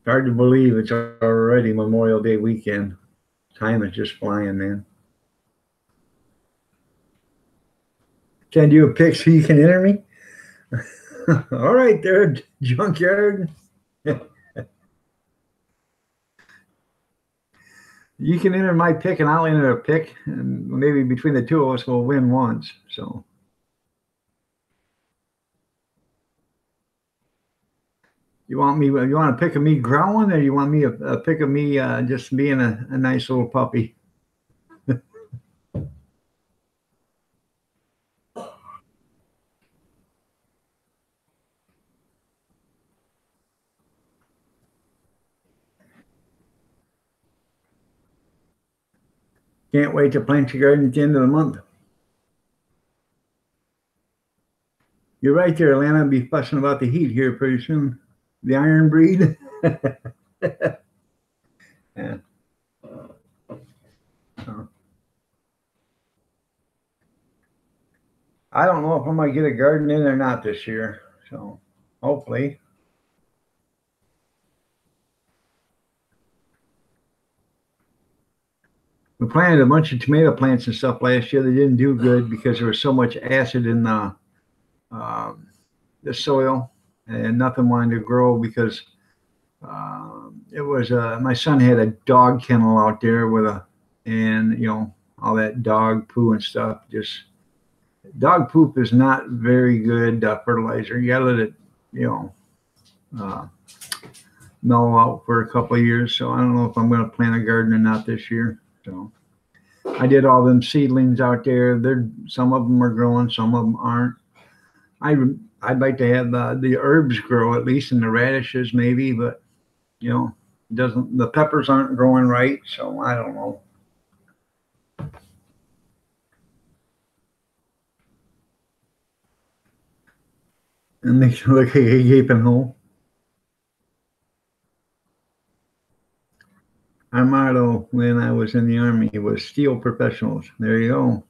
It's hard to believe it's already Memorial Day weekend. Time is just flying, man. Send you a pic so you can enter me? All right, there, Junkyard. You can enter my pick and I'll enter a pick, and maybe between the two of us we'll win once. So. You want a pick of me growling, or you want me a pick of me just being a nice little puppy? Can't wait to plant your garden at the end of the month. You're right there, Atlanta. I'll be fussing about the heat here pretty soon. The iron breed. Yeah. I don't know if I'm gonna get a garden in or not this year. So hopefully. We planted a bunch of tomato plants and stuff last year. They didn't do good because there was so much acid in the soil, and nothing wanted to grow because it was my son had a dog kennel out there with and all that dog poo and stuff. Just dog poop is not very good fertilizer. You gotta let it you know uh, mellow out for a couple of years. So I don't know if I'm going to plant a garden or not this year. So I did all them seedlings out there. Some of them are growing, some of them aren't. I I'd like to have the herbs grow at least, and the radishes maybe, but doesn't the peppers aren't growing right, so I don't know. And they look like a gaping hole. Our motto when I was in the Army was "Steel Professionals." There you go.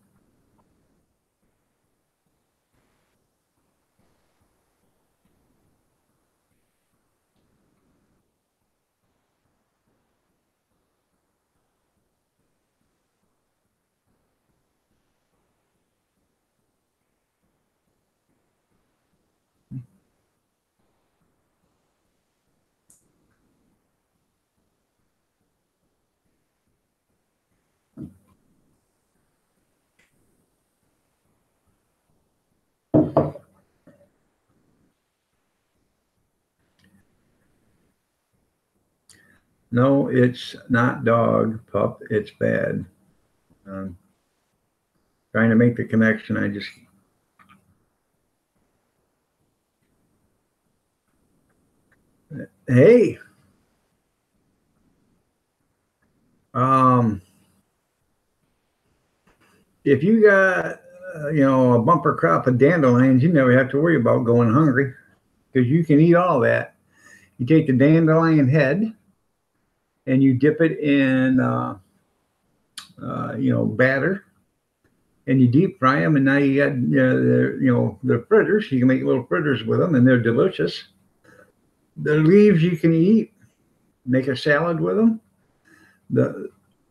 No, it's not dog, pup. It's bad. Um, Trying to make the connection. I just hey, um, if you got a bumper crop of dandelions, you never have to worry about going hungry because you can eat all that. You take the dandelion head and you dip it in batter, and you deep fry them, and now you got the fritters. You can make little fritters with them, and they're delicious. The leaves you can eat. Make a salad with them. The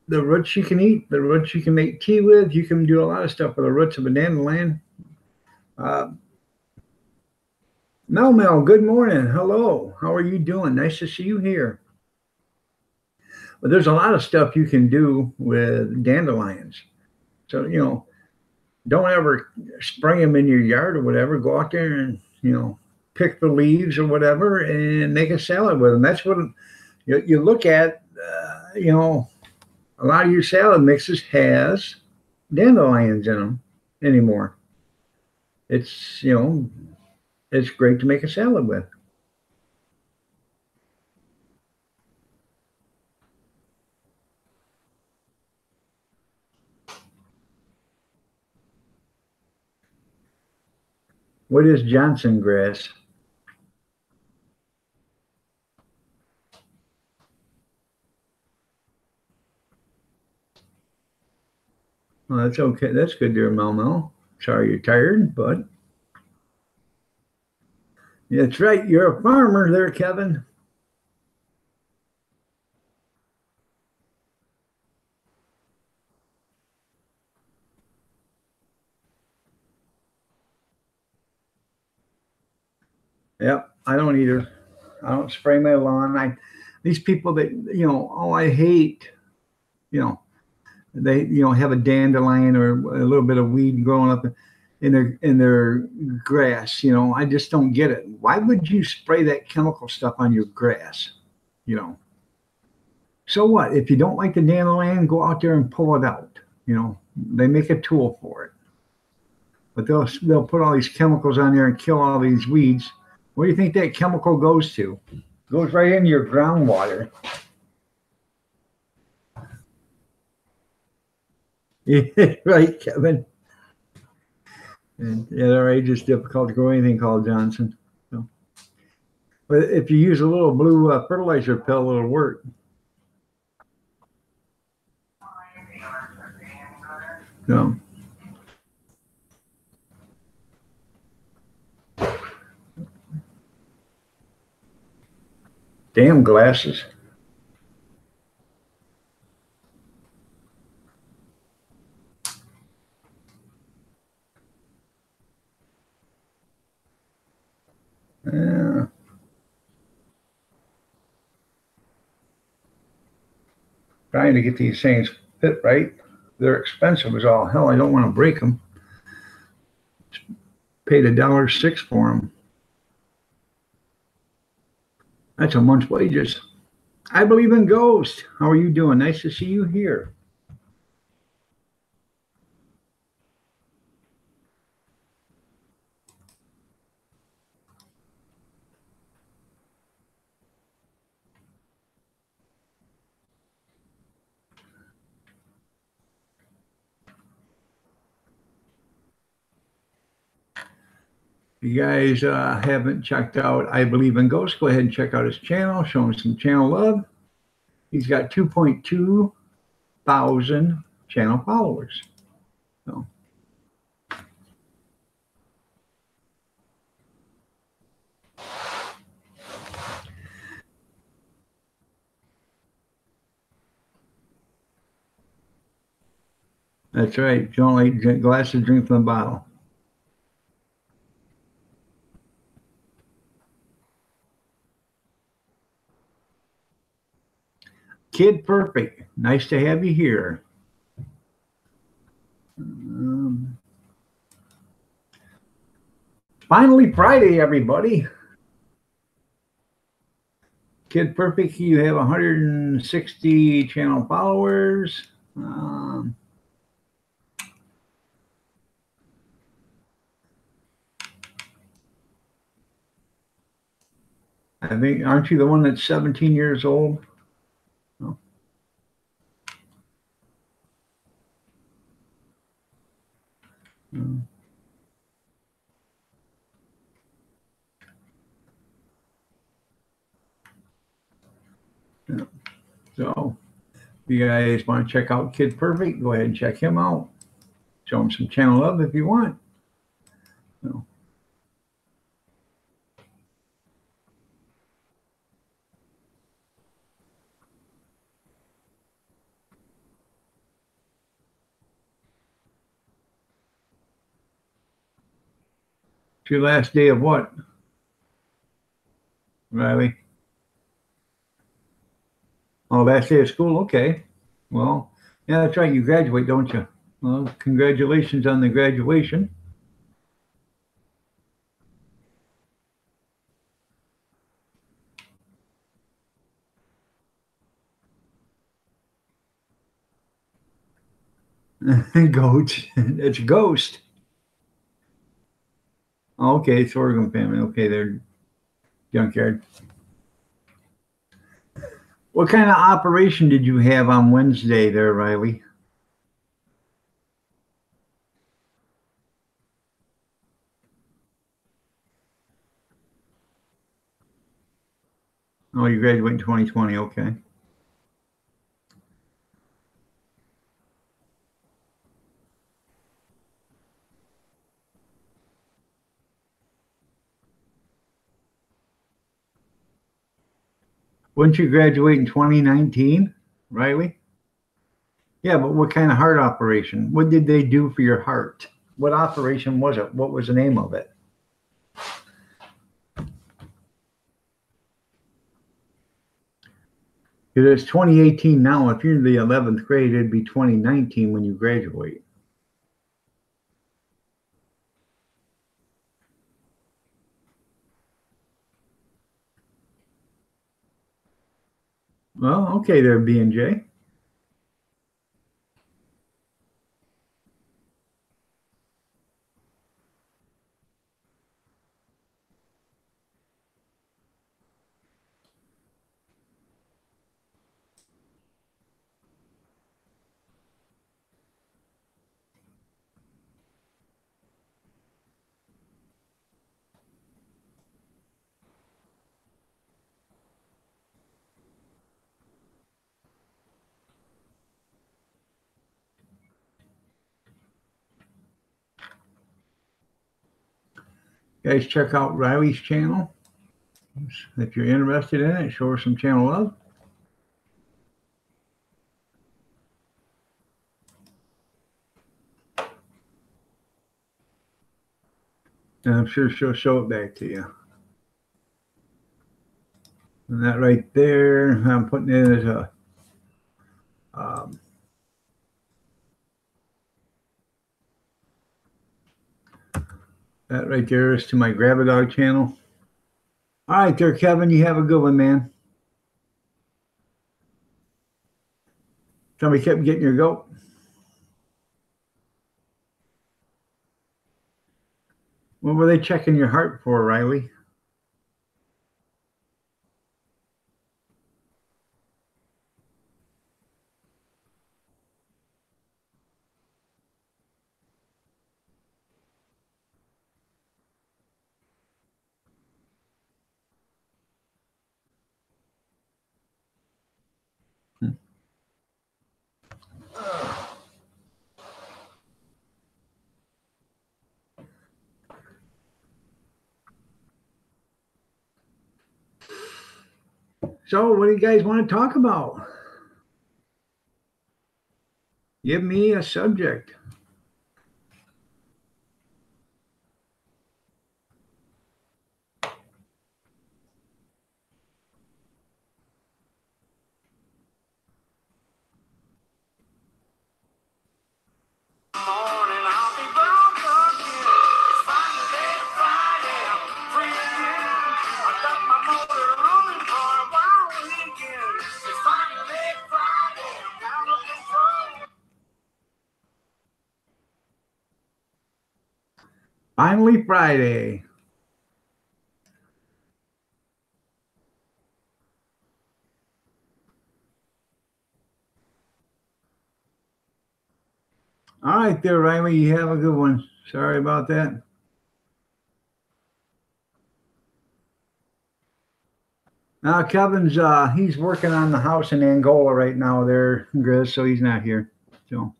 the roots you can eat. The roots you can make tea with. You can do a lot of stuff with the roots of a dandelion. Uh, Mel, good morning. Hello. How are you doing? Nice to see you here. But there's a lot of stuff you can do with dandelions. So, don't ever spray them in your yard or whatever. Go out there and, pick the leaves or whatever and make a salad with them. That's what you look at, a lot of your salad mixes has dandelions in them anymore. It's great to make a salad with. What is Johnson grass? Well, that's okay. That's good, dear Mel. Sorry you're tired, but that's right. You're a farmer there, Kevin. Yep, I don't either. I don't spray my lawn. These people that I hate. You know, they have a dandelion or a little bit of weed growing up in their grass. I just don't get it. Why would you spray that chemical stuff on your grass? You know. So what? If you don't like the dandelion, go out there and pull it out. They make a tool for it. But they'll put all these chemicals on there and kill all these weeds. Where do you think that chemical goes to? It goes right into your groundwater. Right, Kevin. And at our age, it's difficult to grow anything called Johnson. So, but if you use a little blue fertilizer pill, it'll work. No. Damn glasses. Yeah. Trying to get these things fit right. They're expensive as all hell. I don't want to break them. Paid $1.06 for them. That's a month's wages. I believe in ghosts. How are you doing? Nice to see you here. If you guys haven't checked out I Believe in Ghosts, go ahead and check out his channel. Show him some channel love. He's got 2.2 thousand channel followers. So. That's right. If you don't like glasses, drink from the bottle. Kid Perfect, nice to have you here. Finally Friday, everybody. Kid Perfect, you have 160 channel followers. I think, aren't you the one that's 17 years old? No. Yeah. So, if you guys want to check out Kid Perfect, go ahead and check him out. Show him some channel love if you want. So. It's your last day of what, Riley? Oh, last day of school? Okay. Well, yeah, that's right. You graduate, don't you? Well, congratulations on the graduation. Goat. It's Ghost. Okay, sorghum family. Okay, they're junkyard. What kind of operation did you have on Wednesday there, Riley? Oh, you graduated in 2020. Okay. Wouldn't you graduate in 2019, Riley? Yeah, but what kind of heart operation? What did they do for your heart? What operation was it? What was the name of it? Because it's 2018 now. If you're in the 11th grade, it'd be 2019 when you graduate. Well, okay there, B&J. Guys, check out Riley's channel. If you're interested in it, show her some channel love. And I'm sure she'll show it back to you. And that right there, I'm putting it as a that right there is to my Grab a Dog channel. All right there, Kevin, you have a good one, man. Somebody kept getting your goat. What were they checking your heart for, Riley? So what do you guys want to talk about? Give me a subject. Morning, I'll be broke again. It's finally Friday. I'm free again. I got my motor running for a wild weekend. It's finally Friday. I'm out of control. Finally Friday. All right there, Riley, you have a good one. Sorry about that. Now Kevin's he's working on the house in Angola right now there, Grizz, so he's not here. So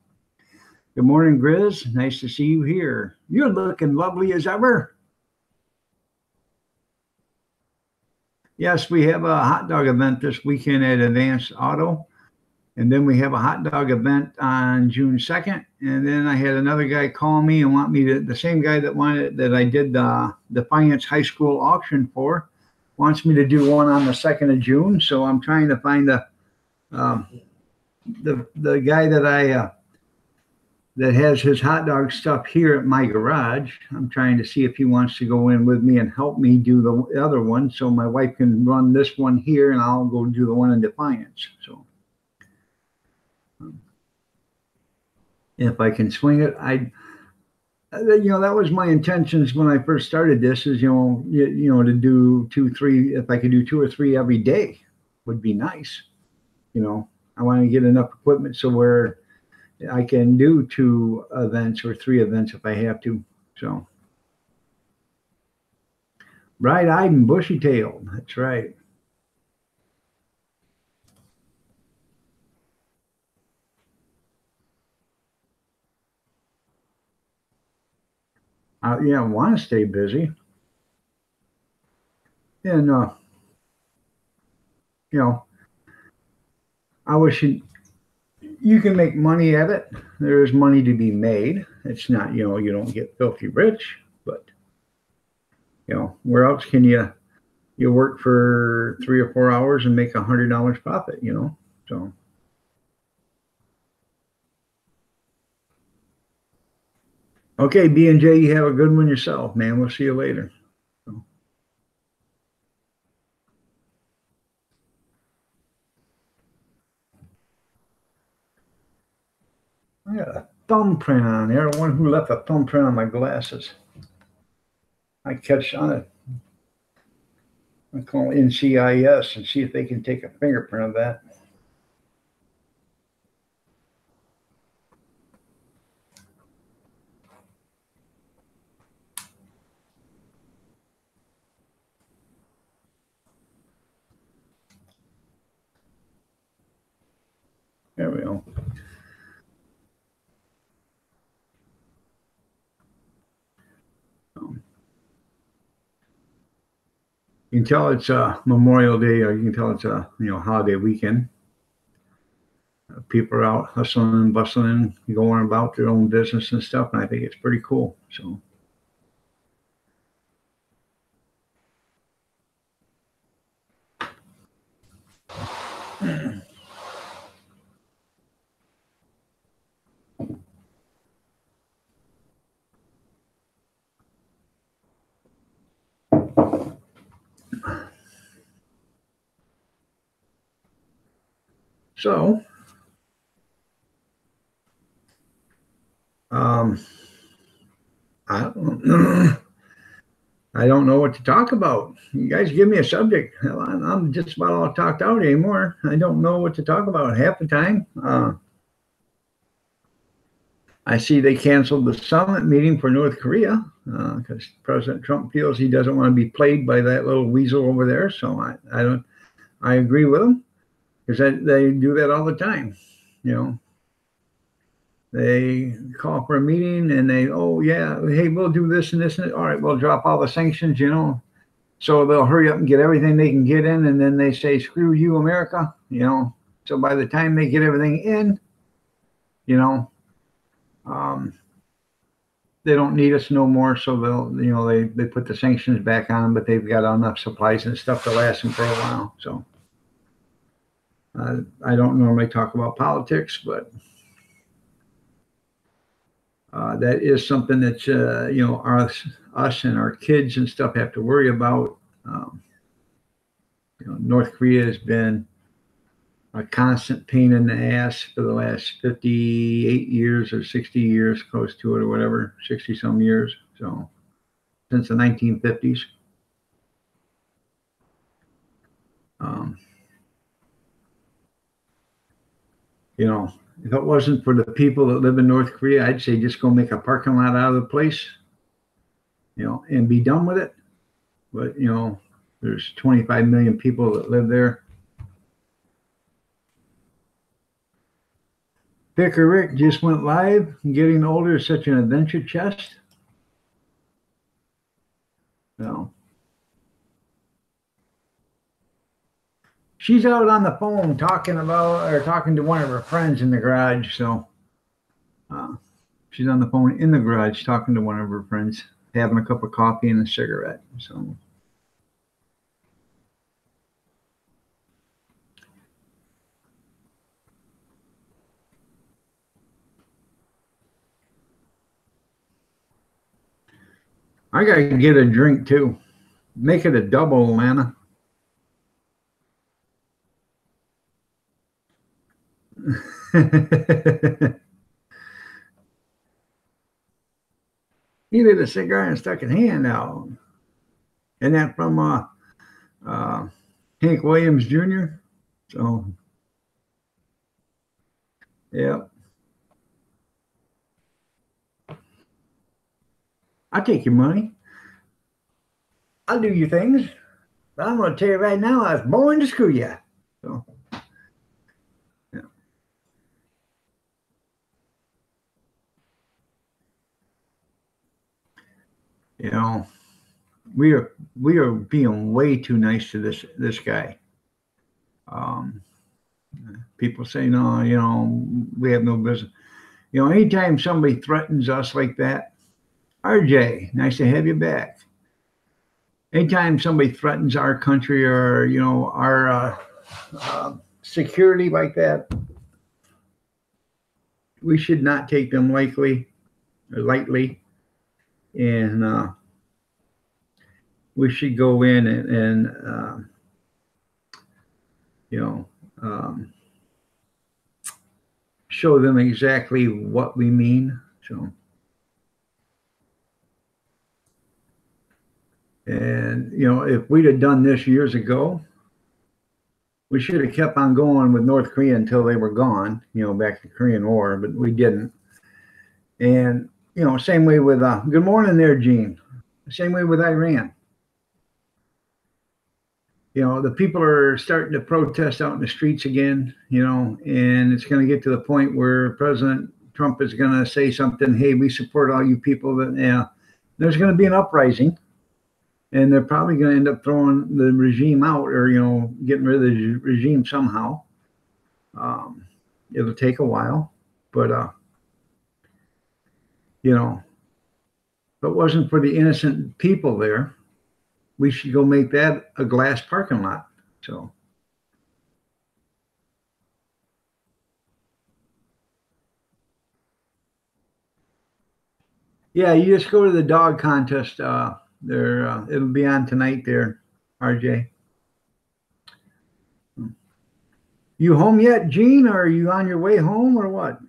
good morning, Grizz. Nice to see you here. You're looking lovely as ever. Yes, we have a hot dog event this weekend at Advanced Auto. And then we have a hot dog event on June 2nd. And then I had another guy call me and want me to, the same guy that I did the Defiance High School auction for, wants me to do one on the 2nd of June. So I'm trying to find the guy that has his hot dog stuff here at my garage. I'm trying to see if he wants to go in with me and help me do the other one. So my wife can run this one here and I'll go do the one in Defiance. So if I can swing it, that was my intentions when I first started this is, to do 2, 3, if I could do 2 or 3 every day would be nice. I want to get enough equipment so where I can do 2 events or 3 events if I have to. So bright-eyed and bushy-tailed. That's right. I want to stay busy. And, I wish you can make money at it. There is money to be made. It's not, you don't get filthy rich, but, where else can you work for 3 or 4 hours and make $100 profit, so. Okay, B&J, you have a good one yourself, man. We'll see you later. So. I got a thumbprint on there. One who left a thumbprint on my glasses. I catch on it. I call NCIS and see if they can take a fingerprint of that. There we go. You can tell it's a Memorial Day, or you can tell it's a holiday weekend. People are out hustling and bustling, going about their own business and stuff, and I think it's pretty cool. So. So, I don't know what to talk about. You guys give me a subject. I'm just about all talked out anymore. I don't know what to talk about half the time. I see they canceled the summit meeting for North Korea because President Trump feels he doesn't want to be played by that little weasel over there. So I agree with him because they do that all the time. They call for a meeting and oh yeah, hey, we'll do this and this and all right, we'll drop all the sanctions, so they'll hurry up and get everything they can get in, and then they say, screw you, America, so by the time they get everything in, they don't need us no more, so they put the sanctions back on, but they've got enough supplies and stuff to last them for a while. So I don't normally talk about politics, but that is something that us and our kids and stuff have to worry about. North Korea has been a constant pain in the ass for the last 58 years or 60 years, close to it, or whatever, 60 some years. So since the 1950s. If it wasn't for the people that live in North Korea, I'd say just go make a parking lot out of the place, and be done with it. But, there's 25 million people that live there. Picker Rick just went live. Getting older is such an adventure chest. No. She's out on the phone talking to one of her friends in the garage. So she's on the phone in the garage talking to one of her friends, having a cup of coffee and a cigarette. So I gotta get a drink too. Make it a double, Lana. He lit a cigar and stuck his hand out. And that from Hank Williams Jr. So, yeah. I'll take your money. I'll do your things. But I'm going to tell you right now, I was born to screw you. So, yeah. We are being way too nice to this guy. People say, no, we have no business. Anytime somebody threatens us like that, RJ, nice to have you back. Anytime somebody threatens our country or, our security like that, we should not take them lightly. And we should go in and show them exactly what we mean. So. And, if we'd have done this years ago, we should have kept on going with North Korea until they were gone, back to the Korean War, but we didn't. And, same way with, good morning there, Gene. Same way with Iran. The people are starting to protest out in the streets again, and it's going to get to the point where President Trump is going to say something, hey, we support all you people. There's going to be an uprising. And they're probably going to end up throwing the regime out, or getting rid of the regime somehow. It'll take a while, but if it wasn't for the innocent people there, we should go make that a glass parking lot. So. Yeah, you just go to the dog contest. It'll be on tonight there, RJ. You home yet, Gene? Or are you on your way home, or what?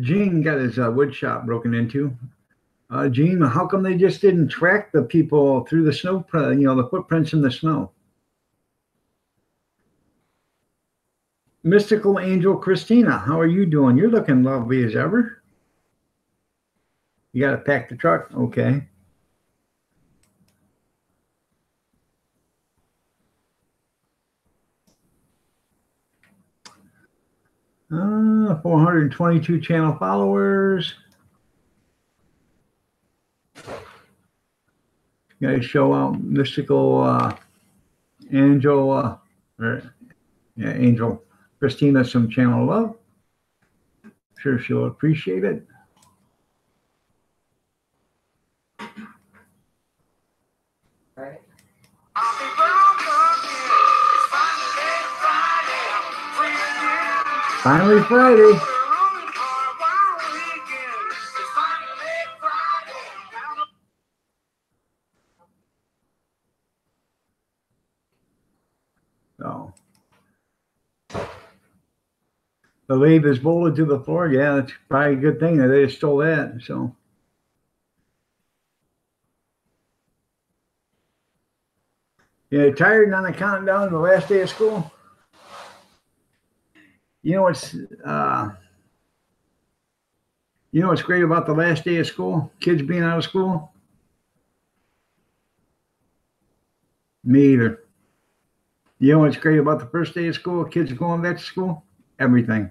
Gene got his wood shop broken into. Gene, how come they just didn't track the people through the snow? The footprints in the snow. Mystical Angel Christina, how are you doing? You're looking lovely as ever. You got to pack the truck, okay? 422 channel followers. Guys, show out Mystical Angel, Angel Christina some channel love. Sure, she'll appreciate it. Finally Friday. So the lathe is bolted to the floor. Yeah, that's probably a good thing that they stole that. So tired on the countdown to the last day of school. What's great about the last day of school? Kids being out of school? Me either. You know what's great about the first day of school? Kids going back to school? Everything.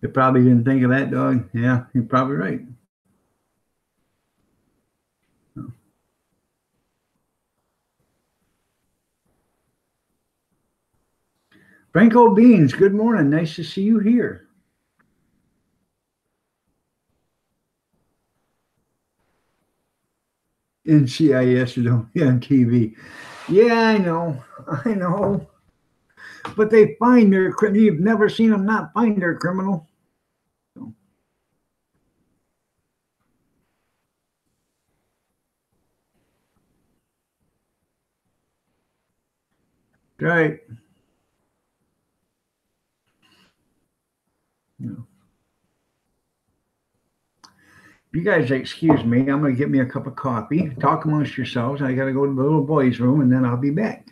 You probably didn't think of that, dog. Yeah, you're probably right. Franco Beans, good morning. Nice to see you here. NCIS is on TV. Yeah, I know. But they find their criminal. You've never seen them not find their criminal. So. Right. You guys excuse me. I'm going to get me a cup of coffee. Talk amongst yourselves. I got to go to the little boys' room, and then I'll be back.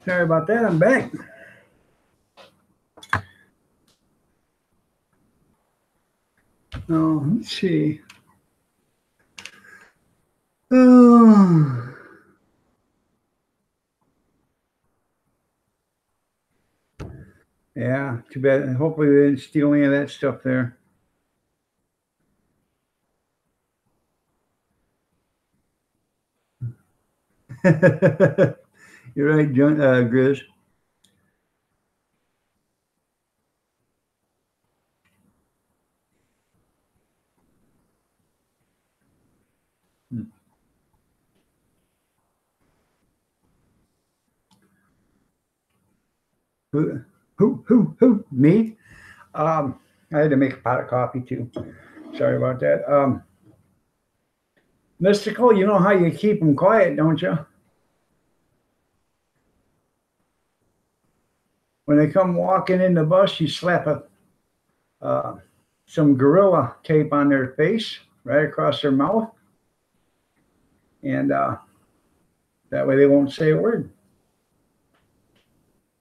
Sorry about that. I'm back. Oh, let's see. Oh. Yeah, too bad. Hopefully they didn't steal any of that stuff there. You're right, John, Grizz. Who? Me? I had to make a pot of coffee too. Sorry about that. Mystical, you know how you keep them quiet, don't you? When they come walking in the bus, you slap some gorilla tape on their face, right across their mouth, and that way they won't say a word.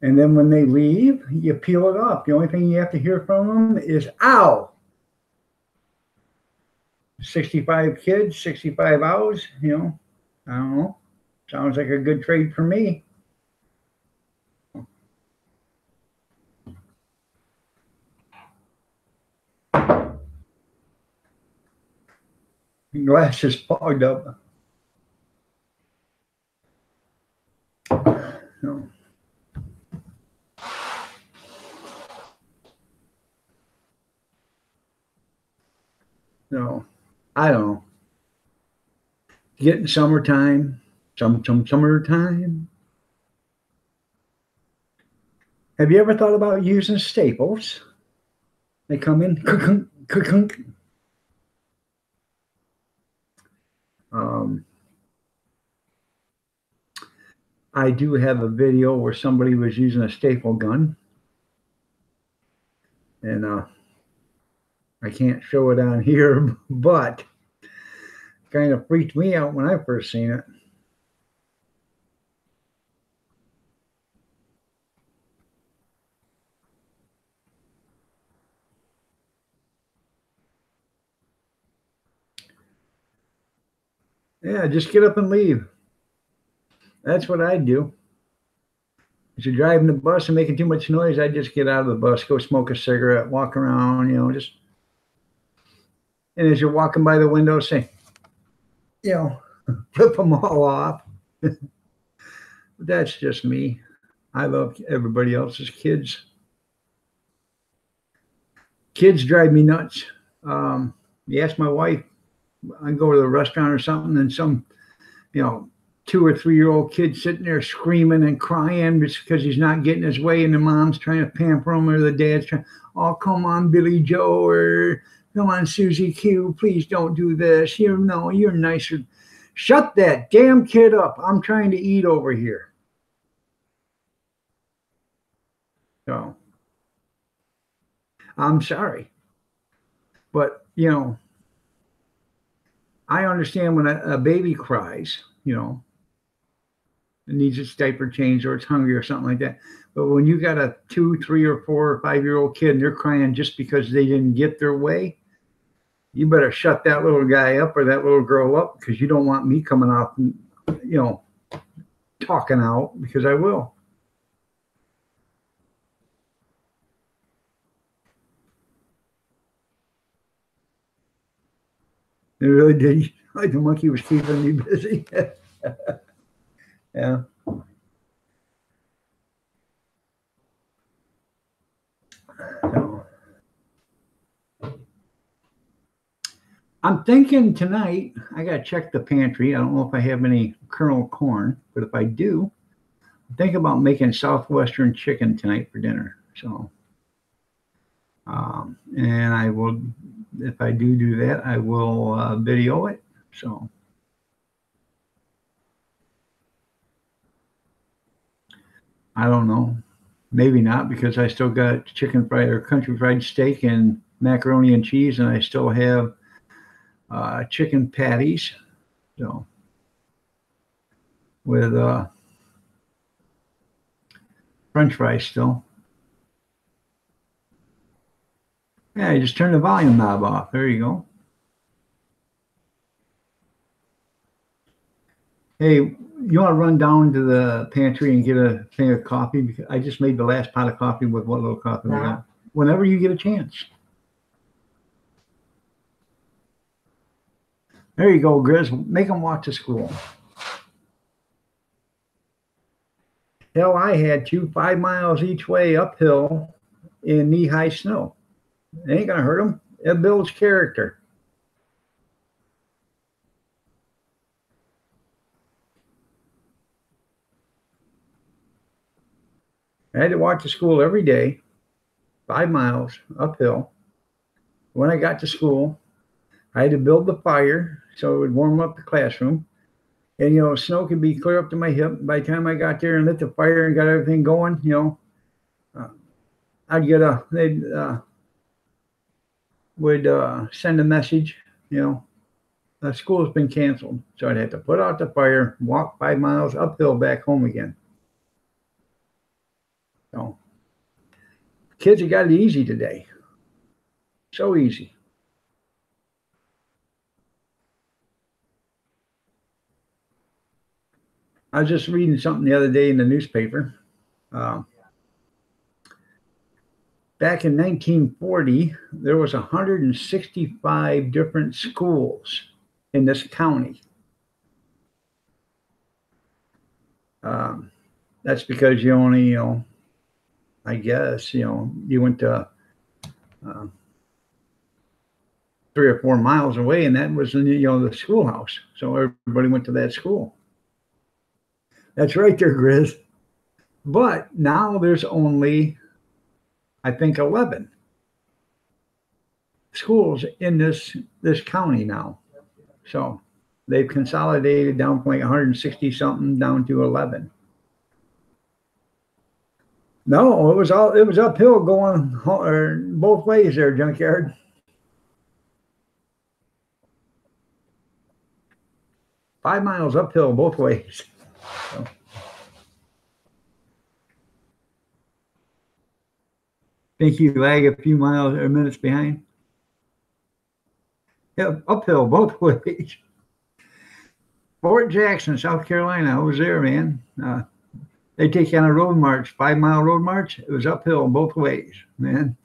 And then when they leave, you peel it off. The only thing you have to hear from them is "ow." 65 kids, 65 owls, you know, I don't know. Sounds like a good trade for me. Glass is fogged up. No. No, I don't know. Getting summertime, summertime. Have you ever thought about using staples? They come in. I do have a video where somebody was using a staple gun, and I can't show it on here, but it kind of freaked me out when I first seen it. Yeah, just get up and leave. That's what I'd do. If you're driving the bus and making too much noise, I'd just get out of the bus, go smoke a cigarette, walk around, you know, just. And as you're walking by the window, say, you know, flip them all off. That's just me. I love everybody else's kids. Kids drive me nuts. You ask my wife, I go to the restaurant or something, and some, you know, 2 or 3 year old kid sitting there screaming and crying just because he's not getting his way, and the mom's trying to pamper him, or the dad's trying, oh, come on, Billy Joe, or come on, Susie Q, please don't do this. You know, you're nicer. Shut that damn kid up. I'm trying to eat over here. So, I'm sorry. But, you know, I understand when a baby cries, you know, it needs its diaper changed or it's hungry or something like that. But when you got a 2, 3, or 4 or 5-year-old kid and they're crying just because they didn't get their way, you better shut that little guy up or that little girl up, because you don't want me coming off and, you know, talking out, because I will. It really did. Like the monkey was keeping me busy. Yeah. So, I'm thinking tonight, I got to check the pantry. I don't know if I have any kernel corn, but if I do, I'm thinking about making Southwestern chicken tonight for dinner. So, and I will, if I do that, I will video it. So, I don't know. Maybe not, because I still got chicken fried or country fried steak and macaroni and cheese, and I still have chicken patties, so with French fries still. Yeah, you just turn the volume knob off. There you go. Hey, you want to run down to the pantry and get a thing of coffee? Because I just made the last pot of coffee with what little coffee we got. Whenever you get a chance. There you go, Grizz. Make them walk to school. Hell, I had 5 miles each way uphill in knee-high snow. It ain't going to hurt them. It builds character. I had to walk to school every day, 5 miles uphill. When I got to school, I had to build the fire so it would warm up the classroom. And, you know, snow could be clear up to my hip. By the time I got there and lit the fire and got everything going, you know, they'd would send a message, you know, the school has been canceled. So I'd have to put out the fire, walk 5 miles uphill back home again. So kids have got it easy today. So easy. I was just reading something the other day in the newspaper. Back in 1940, there was 165 different schools in this county. That's because you only, you know, I guess, you know, you went to 3 or 4 miles away, and that was, you know, the schoolhouse. So everybody went to that school. That's right there, Grizz. But now there's only, I think, 11 schools in this county now. So they've consolidated down from like 160 something down to 11. No, it was uphill going both ways there, Junkyard. Five miles uphill both ways. So. Think you lag a few miles or minutes behind? Yeah, uphill both ways. Fort Jackson, South Carolina. I was there, man. They take you on a road march, 5-mile road march. It was uphill both ways, man.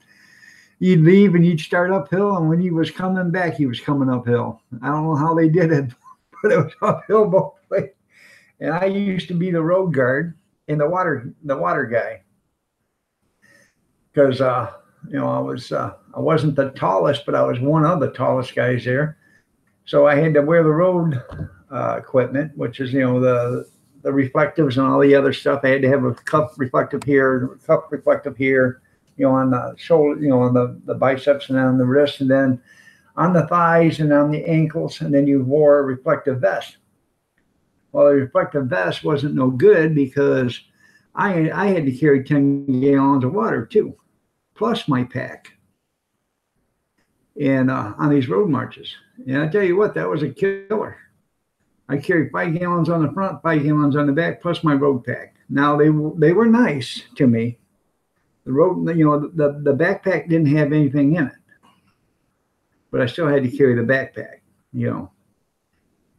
You'd leave and you'd start uphill, and when you was coming back, he was coming uphill. I don't know how they did it, but it was uphill both ways. And I used to be the road guard and the water guy, because you know, I wasn't the tallest, but I was one of the tallest guys there. So I had to wear the road equipment, which is, you know, the reflectives and all the other stuff. I had to have a cup reflective here, cup reflective here, you know, on the shoulder, you know, on the biceps and on the wrist, and then on the thighs and on the ankles. And then you wore a reflective vest. Well, the reflective vest wasn't no good because I had to carry 10 gallons of water too, plus my pack. And on these road marches. And I tell you what, that was a killer. I carried 5 gallons on the front, 5 gallons on the back, plus my road pack. Now they were nice to me. The road, the backpack didn't have anything in it, but I still had to carry the backpack,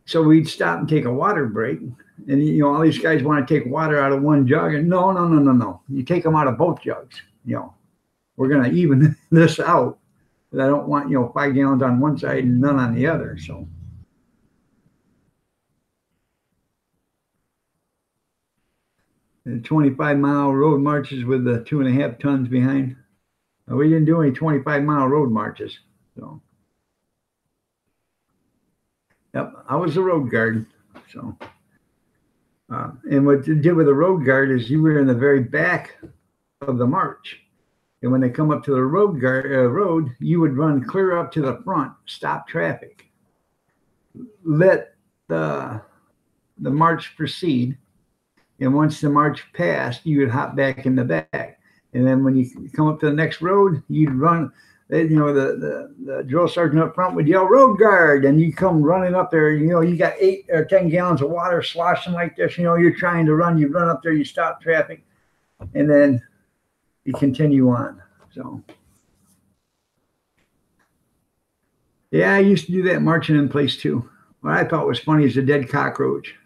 So we'd stop and take a water break, and all these guys want to take water out of one jug, and no. You take them out of both jugs. We're gonna even this out. But I don't want 5 gallons on one side and none on the other. So. The 25-mile road marches with the 2.5 tons behind. We didn't do any 25-mile road marches. So, yep, I was the road guard. So, and what you did with the road guard is you were in the very back of the march. And when they come up to the road, you would run clear up to the front, stop traffic, let the march proceed. And once the march passed, you would hop back in the back. And then when you come up to the next road, you'd run. The drill sergeant up front would yell, "Road guard!" And you come running up there. You got 8 or 10 gallons of water sloshing like this. You're trying to run. You run up there, you stop traffic, and then you continue on. So, yeah, I used to do that marching in place too. What I thought was funny is the dead cockroach.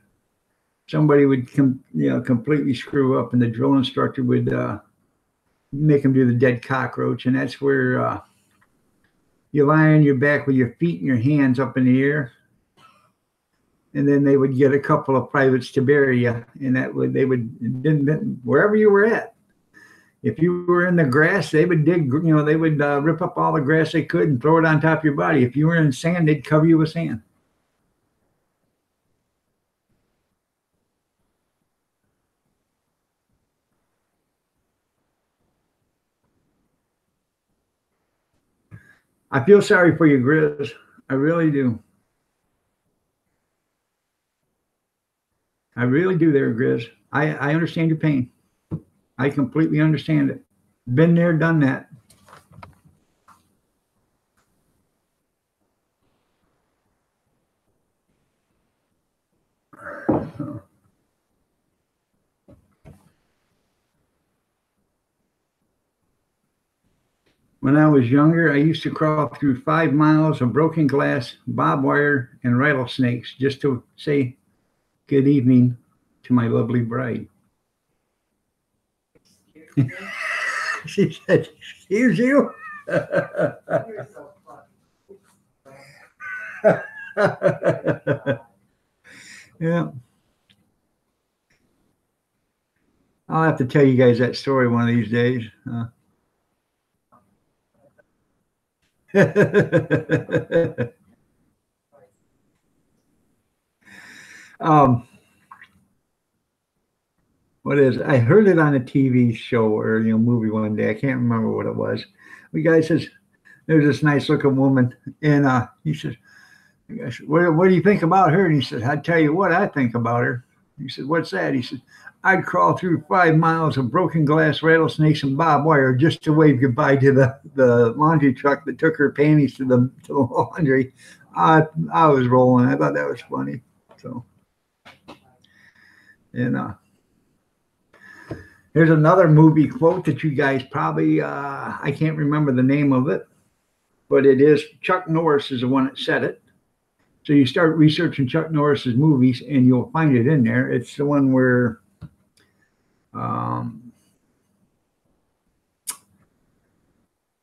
Somebody would completely screw up, and the drill instructor would make them do the dead cockroach, and that's where you lie on your back with your feet and your hands up in the air, and then they would get a couple of privates to bury you, and they would wherever you were at. If you were in the grass, they would dig. They would rip up all the grass they could and throw it on top of your body. If you were in sand, they'd cover you with sand. I feel sorry for you, Grizz. I really do. I really do there, Grizz. I understand your pain. I completely understand it. Been there, done that. When I was younger, I used to crawl through 5 miles of broken glass, barbed wire, and rattlesnakes just to say good evening to my lovely bride. She said, "Excuse you?" Yeah. I'll have to tell you guys that story one of these days. What is it? I heard it on a TV show or movie one day. I can't remember what it was. The guy says, "There's this nice looking woman," and he says, "What do you think about her?" And he says, "I tell you what I think about her." He said, "What's that?" He said, "I'd crawl through 5 miles of broken glass, rattlesnakes, and barbed wire just to wave goodbye to the laundry truck that took her panties to the laundry." I was rolling. I thought that was funny. So, and there's another movie quote that you guys probably I can't remember the name of it, but it is Chuck Norris is the one that said it. So you start researching Chuck Norris's movies, and you'll find it in there. It's the one where I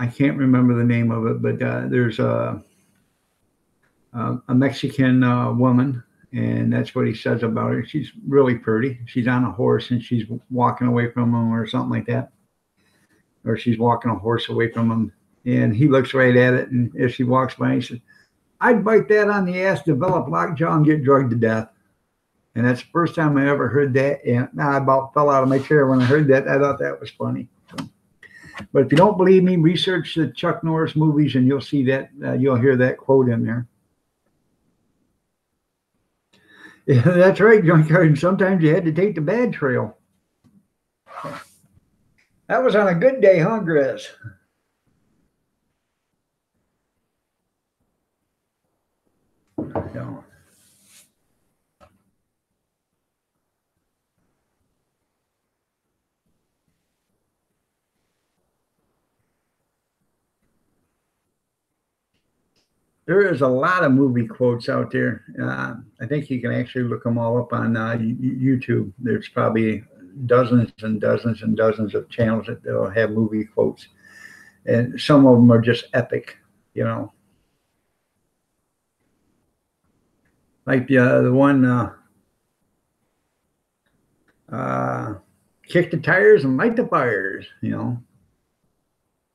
can't remember the name of it, but there's a Mexican woman, and that's what he says about her. She's really pretty. She's on a horse, and she's walking away from him or something like that. Or she's walking a horse away from him, and he looks right at it, and as she walks by, he says, "I'd bite that on the ass, develop lockjaw, and get drugged to death." And that's the first time I ever heard that. And I about fell out of my chair when I heard that. I thought that was funny. So, but if you don't believe me, research the Chuck Norris movies, and you'll see that. You'll hear that quote in there. Yeah, that's right, Junkyard. And sometimes you had to take the bad trail. That was on a good day, huh, Grizz? Yeah. There is a lot of movie quotes out there. I think you can actually look them all up on YouTube. There's probably dozens and dozens and dozens of channels that will have movie quotes, and some of them are just epic. You know, like the one "Kick the tires and light the fires." You know,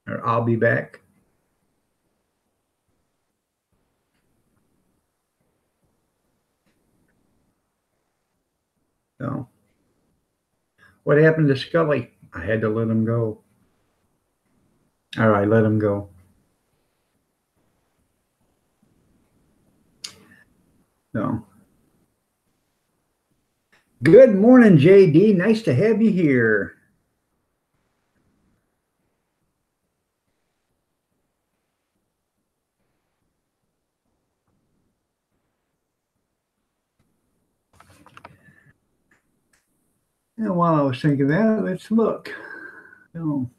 or "I'll be back." So, what happened to Scully? I had to let him go. All right, let him go. So, good morning, JD. Nice to have you here. And while I was thinking that, let's look. So,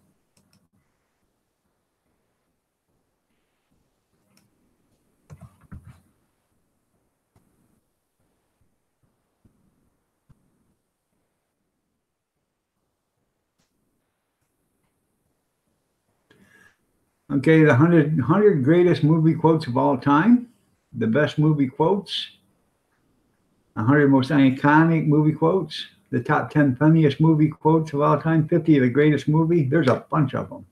okay, the 100 greatest movie quotes of all time, the best movie quotes, 100 most iconic movie quotes, the top 10 funniest movie quotes of all time, 50 of the greatest movie. There's a bunch of them.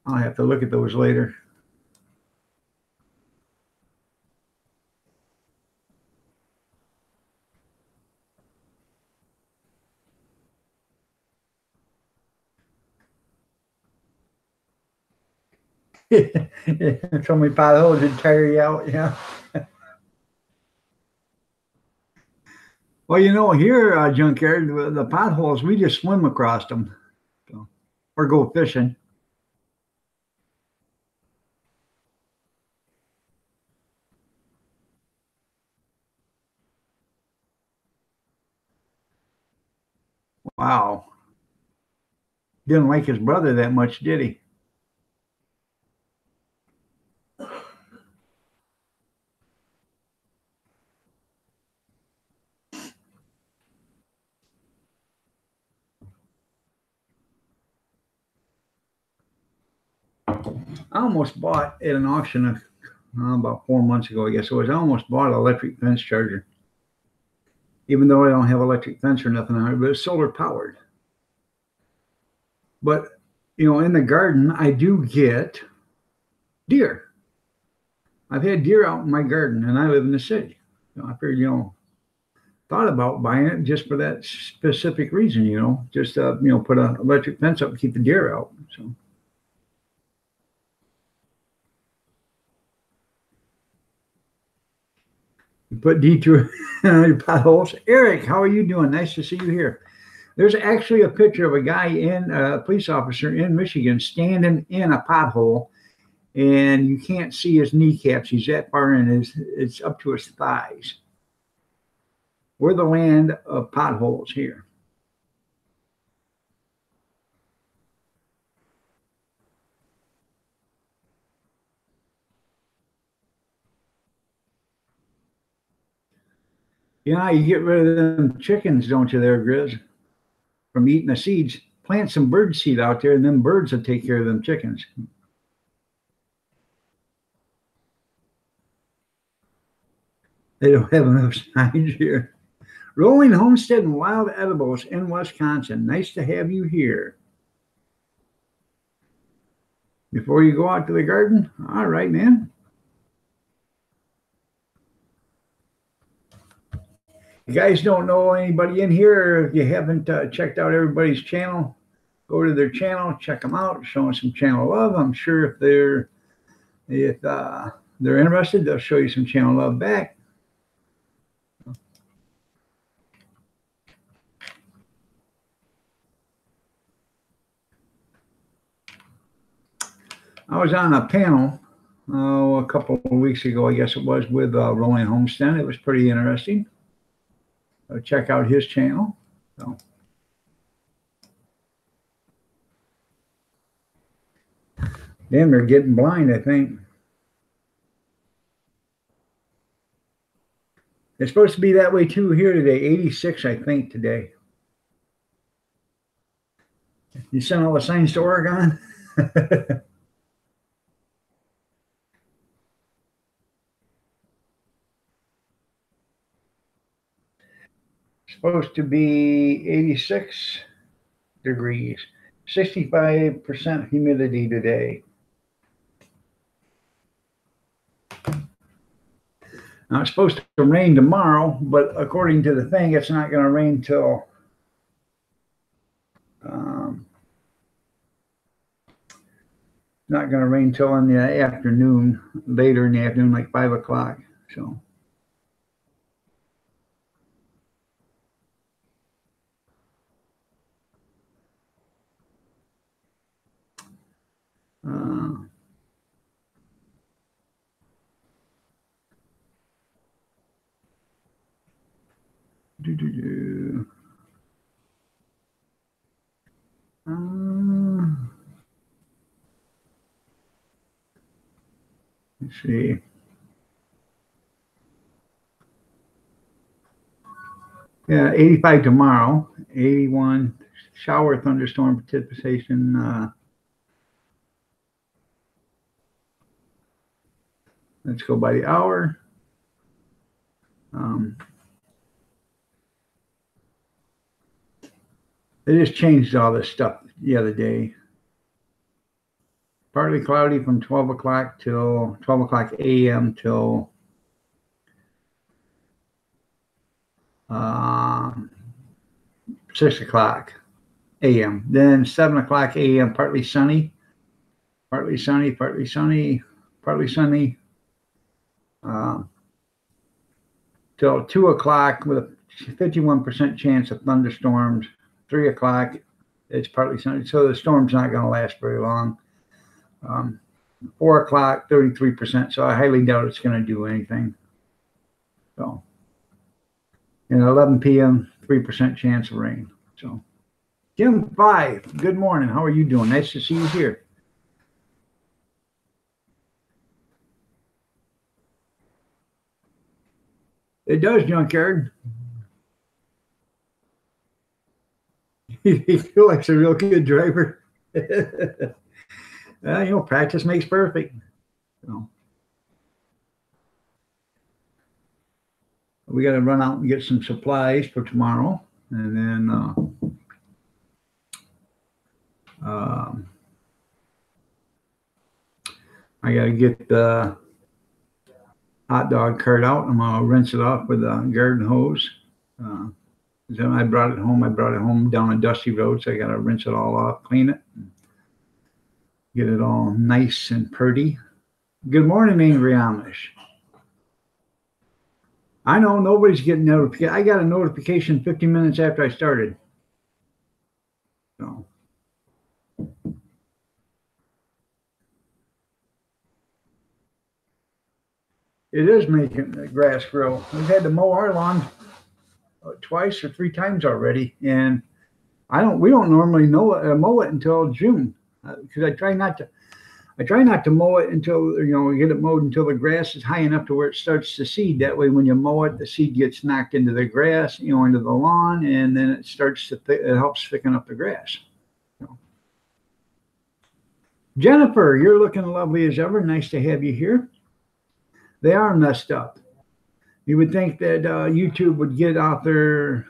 I'll have to look at those later. So many potholes would tire you out, yeah. Well, you know, here, Junkyard, the potholes, we just swim across them, so, or go fishing. Wow. Didn't like his brother that much, did he? I almost bought at an auction about 4 months ago, I guess it was. I almost bought an electric fence charger, even though I don't have electric fence or nothing on it, but it's solar powered. But, you know, in the garden, I do get deer. I've had deer out in my garden, and I live in the city. So I figured, you know, thought about buying it just for that specific reason, you know, just, you know, put an electric fence up and keep the deer out. So. Put detour potholes. Eric, how are you doing? Nice to see you here. There's actually a picture of a guy a police officer in Michigan standing in a pothole, and you can't see his kneecaps. He's that far in. It's up to his thighs. We're the land of potholes here. Yeah, you get rid of them chickens, don't you there, Grizz? From eating the seeds. Plant some bird seed out there, and then birds will take care of them chickens. They don't have enough signs here. Rolling Homestead and Wild Edibles in Wisconsin. Nice to have you here. Before you go out to the garden? All right, man. You guys don't know anybody in here, if you haven't checked out everybody's channel, go to their channel, check them out, show them some channel love. I'm sure if they're interested, they'll show you some channel love back. I was on a panel a couple of weeks ago, I guess it was, with Rolling Homestead. It was pretty interesting. Check out his channel. So. Damn, they're getting blind, I think. It's supposed to be that way too here today. 86, I think, today. You sent all the signs to Oregon? Supposed to be 86 degrees, 65% humidity today. Now it's supposed to rain tomorrow, but according to the thing, it's not going to rain till not going to rain till in the afternoon, later in the afternoon, like 5 o'clock. So. Let's see. Yeah, 85 tomorrow, 81 shower thunderstorm precipitation. Let's go by the hour. They just changed all this stuff the other day. Partly cloudy from 12 o'clock till 12 o'clock a.m. till 6 o'clock a.m. Then 7 o'clock a.m. partly sunny, partly sunny, partly sunny, partly sunny. Till 2 o'clock with a 51% chance of thunderstorms. 3 o'clock, it's partly sunny, so the storm's not going to last very long. 4 o'clock, 33%, so I highly doubt it's going to do anything. So, and 11 p.m., 3% chance of rain. So, Jim 5, good morning. How are you doing? Nice to see you here. It does, Junkyard. You feel like a real good driver. Practice makes perfect. So, we got to run out and get some supplies for tomorrow, and then I got to get the hot dog cart out. I'm gonna rinse it off with a garden hose. Then I brought it home down a dusty road, so I got to rinse it all off, clean it, get it all nice and pretty. Good morning, Angry Amish. I know nobody's getting notification. I got a notification 50 minutes after I started. So. It is making the grass grow. We've had to mow our lawn twice or 3 times already, and we don't normally mow it until June, because I try not to mow it until we get it mowed until the grass is high enough to where it starts to seed. That way, when you mow it, the seed gets knocked into the grass, into the lawn, and then it starts to it helps thicken up the grass. Jennifer, you're looking lovely as ever. Nice to have you here. They are messed up. You would think that YouTube would get off their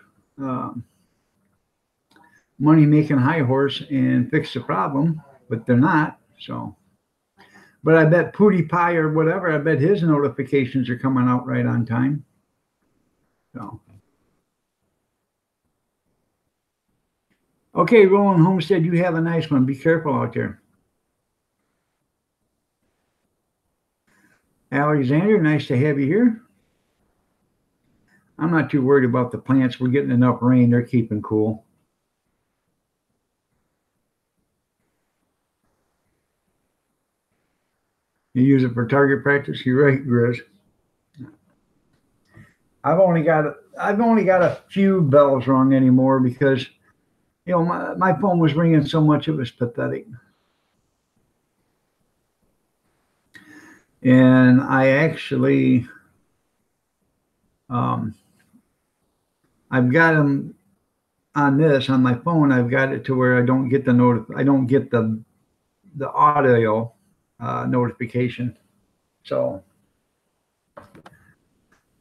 money-making high horse and fix the problem, but they're not. So, but I bet PewDiePie or whatever, I bet his notifications are coming out right on time. So, okay, Roland Homestead, you have a nice one. Be careful out there. Alexander, nice to have you here. I'm not too worried about the plants. We're getting enough rain. They're keeping cool. You use it for target practice. You're right, Grizz. I've only got a few bells rung anymore because my phone was ringing so much it was pathetic. And I actually I've got them on my phone. I've got it to where I don't get the audio notification. So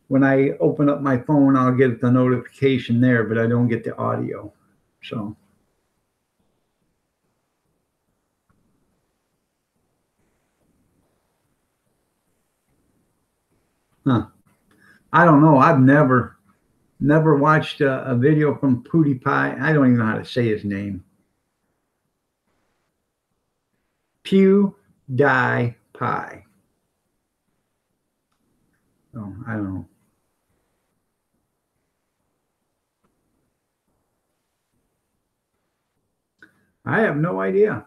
when I open up my phone, I'll get the notification there, but I don't get the audio. So I don't know. I've never watched a video from PewDiePie. I don't even know how to say his name. PewDiePie. Oh, I don't know. I have no idea.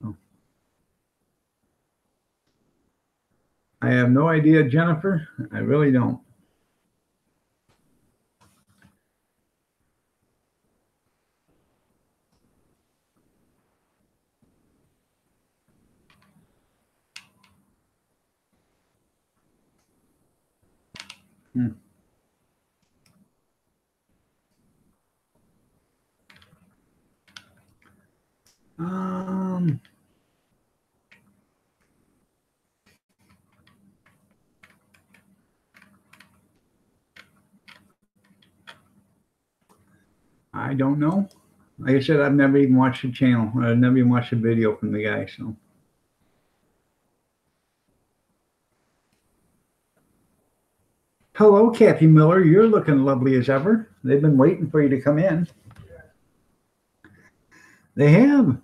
Oh. I have no idea, Jennifer. I really don't. I don't know. Like I said, I've never even watched the channel. I've never even watched a video from the guy. So, hello, Kathy Miller. You're looking lovely as ever. They've been waiting for you to come in. They have.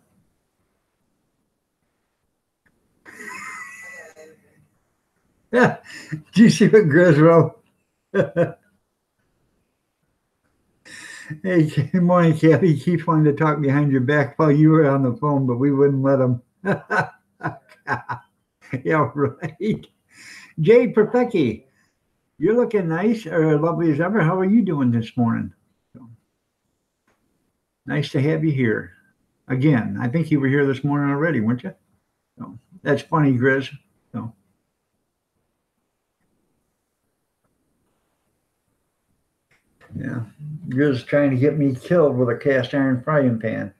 Yeah. Do you see what Grizz wrote? Hey, good morning, Kathy. He keeps wanting to talk behind your back while you were on the phone, but we wouldn't let him. Yeah, right. Jade Perfecki, you're looking nice or lovely as ever. How are you doing this morning? So, nice to have you here. Again, I think you were here this morning already, weren't you? So, that's funny, Grizz. So. Yeah, Grizz trying to get me killed with a cast iron frying pan.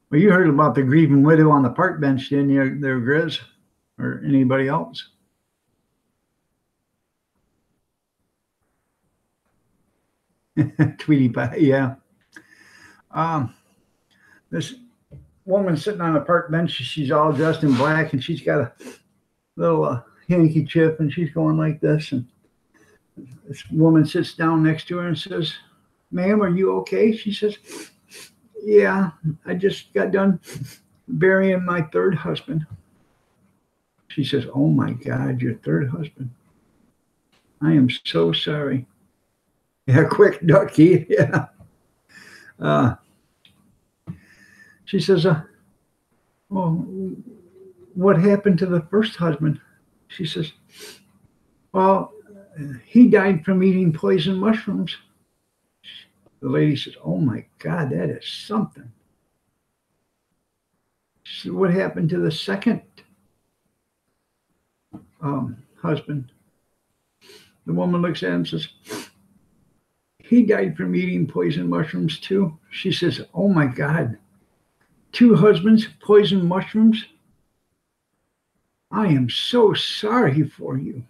Well, you heard about the grieving widow on the park bench, didn't you, there, Grizz? Or anybody else? Tweety Pie, yeah. This woman sitting on a park bench, she's all dressed in black, and she's got a little handkerchief, and she's going like this. And this woman sits down next to her and says, "Ma'am, are you okay?" She says, "Yeah, I just got done burying my third husband." She says, "Oh my God, your third husband. I am so sorry." Yeah, quick, Ducky. Yeah. She says, "Well, what happened to the first husband?" She says, "Well, he died from eating poison mushrooms." The lady says, "Oh my God, that is something." She said, "What happened to the second husband?" The woman looks at him and says, "He died from eating poison mushrooms too." She says, "Oh my God, 2 husbands, poison mushrooms? I am so sorry for you."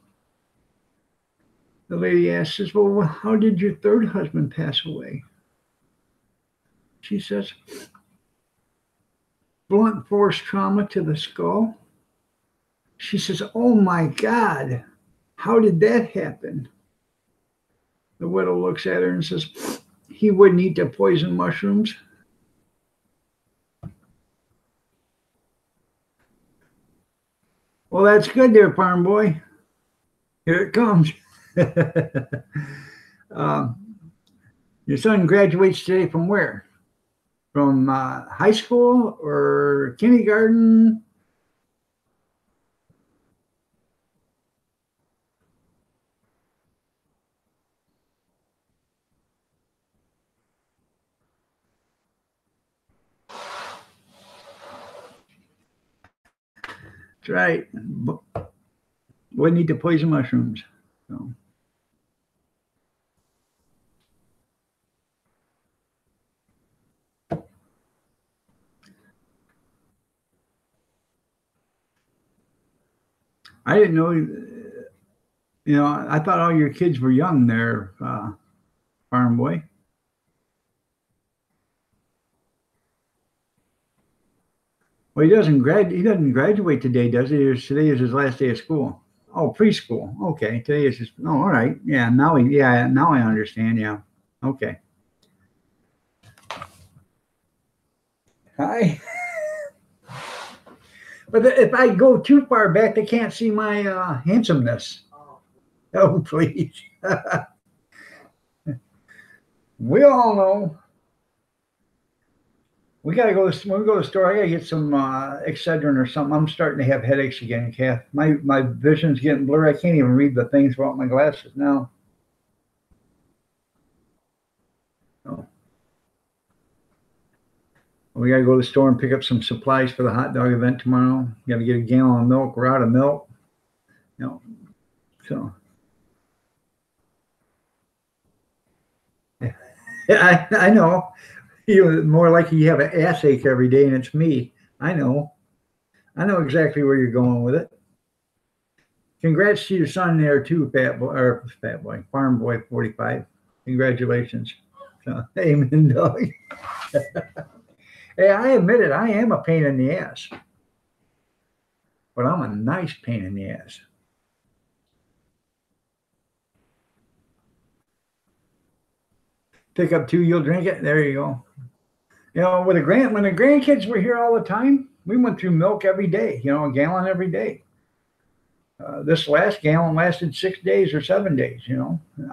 The lady asks, "Well, how did your third husband pass away?" She says, "Blunt force trauma to the skull." She says, "Oh my God, how did that happen?" The widow looks at her and says, "He wouldn't eat the poison mushrooms." Well, that's good there, farm boy. Here it comes. Your son graduates today from where? From high school or kindergarten? That's right. Wouldn't eat the poison mushrooms. So. I didn't know, I thought all your kids were young there, farm boy. Well, he doesn't graduate today, does he? Today is his last day of school. Oh, preschool. Okay, today is his. Oh, all right. Yeah, now I understand. Yeah. Okay. Hi. But if I go too far back, they can't see my handsomeness. Oh, please. We all know. We gotta go. When we go to the store, I gotta get some Excedrin or something. I'm starting to have headaches again, Kath. My vision's getting blurry. I can't even read the things without my glasses now. Oh. We gotta go to the store and pick up some supplies for the hot dog event tomorrow. Gotta get a gallon of milk. We're out of milk. So. Yeah, I know. More like you have an ass ache every day, and it's me. I know exactly where you're going with it. Congrats to your son there too, farm boy 45. Congratulations. So, amen, dog. Hey, I admit it. I am a pain in the ass, but I'm a nice pain in the ass. Pick up 2, you'll drink it. There you go. When the grandkids were here all the time, we went through milk every day, a gallon every day. This last gallon lasted 6 days or 7 days,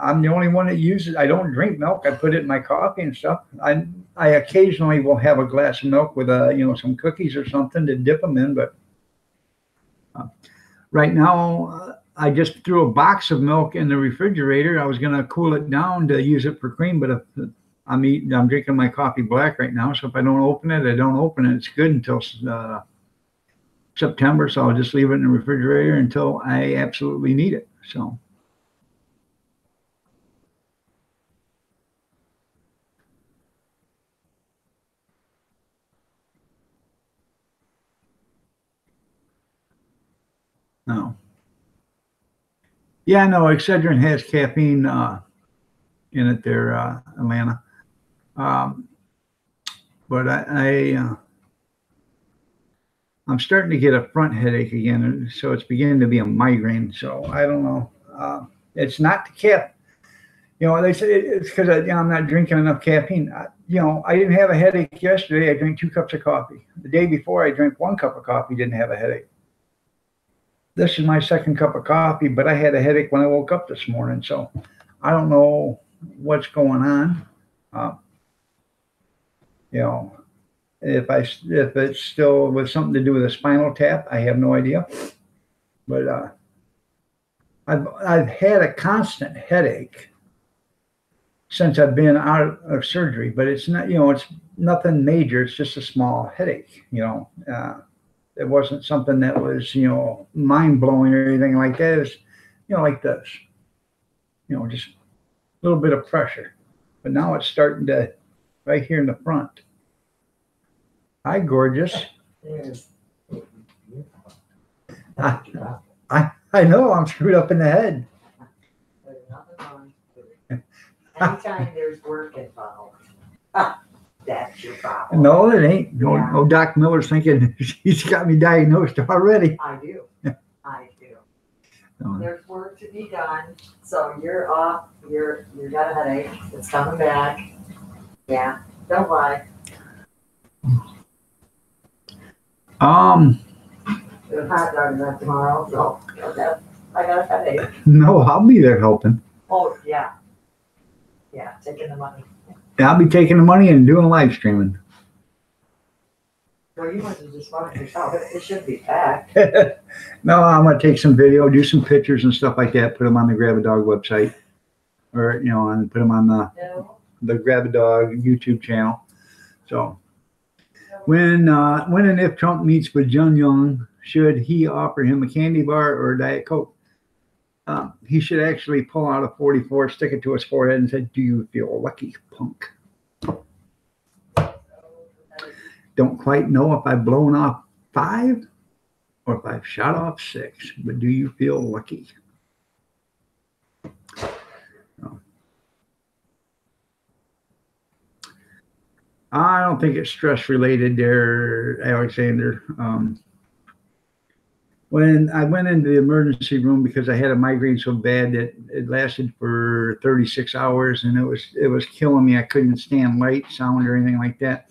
I'm the only one that uses. I don't drink milk. I put it in my coffee and stuff. I occasionally will have a glass of milk with some cookies or something to dip them in, but right now I just threw a box of milk in the refrigerator. I was going to cool it down to use it for cream, but I'm drinking my coffee black right now. So if I don't open it, I don't open it. It's good until September. So I'll just leave it in the refrigerator until I absolutely need it. So. No. Yeah, no, Excedrin has caffeine in it there, Atlanta. But I'm starting to get a front headache again, so it's beginning to be a migraine. So I don't know. It's not the caffeine. They say it's because I'm not drinking enough caffeine. I didn't have a headache yesterday. I drank 2 cups of coffee. The day before, I drank 1 cup of coffee. Didn't have a headache. This is my 2nd cup of coffee, but I had a headache when I woke up this morning. So I don't know what's going on. If it's still with something to do with a spinal tap, I have no idea. But I've had a constant headache since I've been out of surgery, but it's not, it's nothing major. It's just a small headache, It wasn't something that was, mind blowing or anything like that. It's, like this, just a little bit of pressure. But now it's starting to, right here in the front. Hi, gorgeous. I know I'm screwed up in the head. Anytime there's work involved, that's your problem. No, it ain't. No, Doc Miller's thinking he's got me diagnosed already. I do. There's work to be done, so you're off. You got a headache. It's coming back. Yeah, don't lie. The hot dog up tomorrow, so I got a headache. No, I'll be there helping. Oh, yeah. Yeah, taking the money. Yeah, I'll be taking the money and doing live streaming. Well, you must have just bought it yourself. It should be packed. No, I'm gonna take some video, do some pictures and stuff like that, put them on the Grab a Dog website, or and put them on the Grab a Dog YouTube channel. So when and if Trump meets with Jun Young, should he offer him a candy bar or a Diet Coke? He should actually pull out a 44, stick it to his forehead, and say, "Do you feel lucky, punk?" Don't quite know if I've blown off 5 or if I've shot off 6, but do you feel lucky? No. I don't think it's stress related there, Alexander. When I went into the emergency room because I had a migraine so bad that it lasted for 36 hours and it was killing me. I couldn't stand light, sound, or anything like that.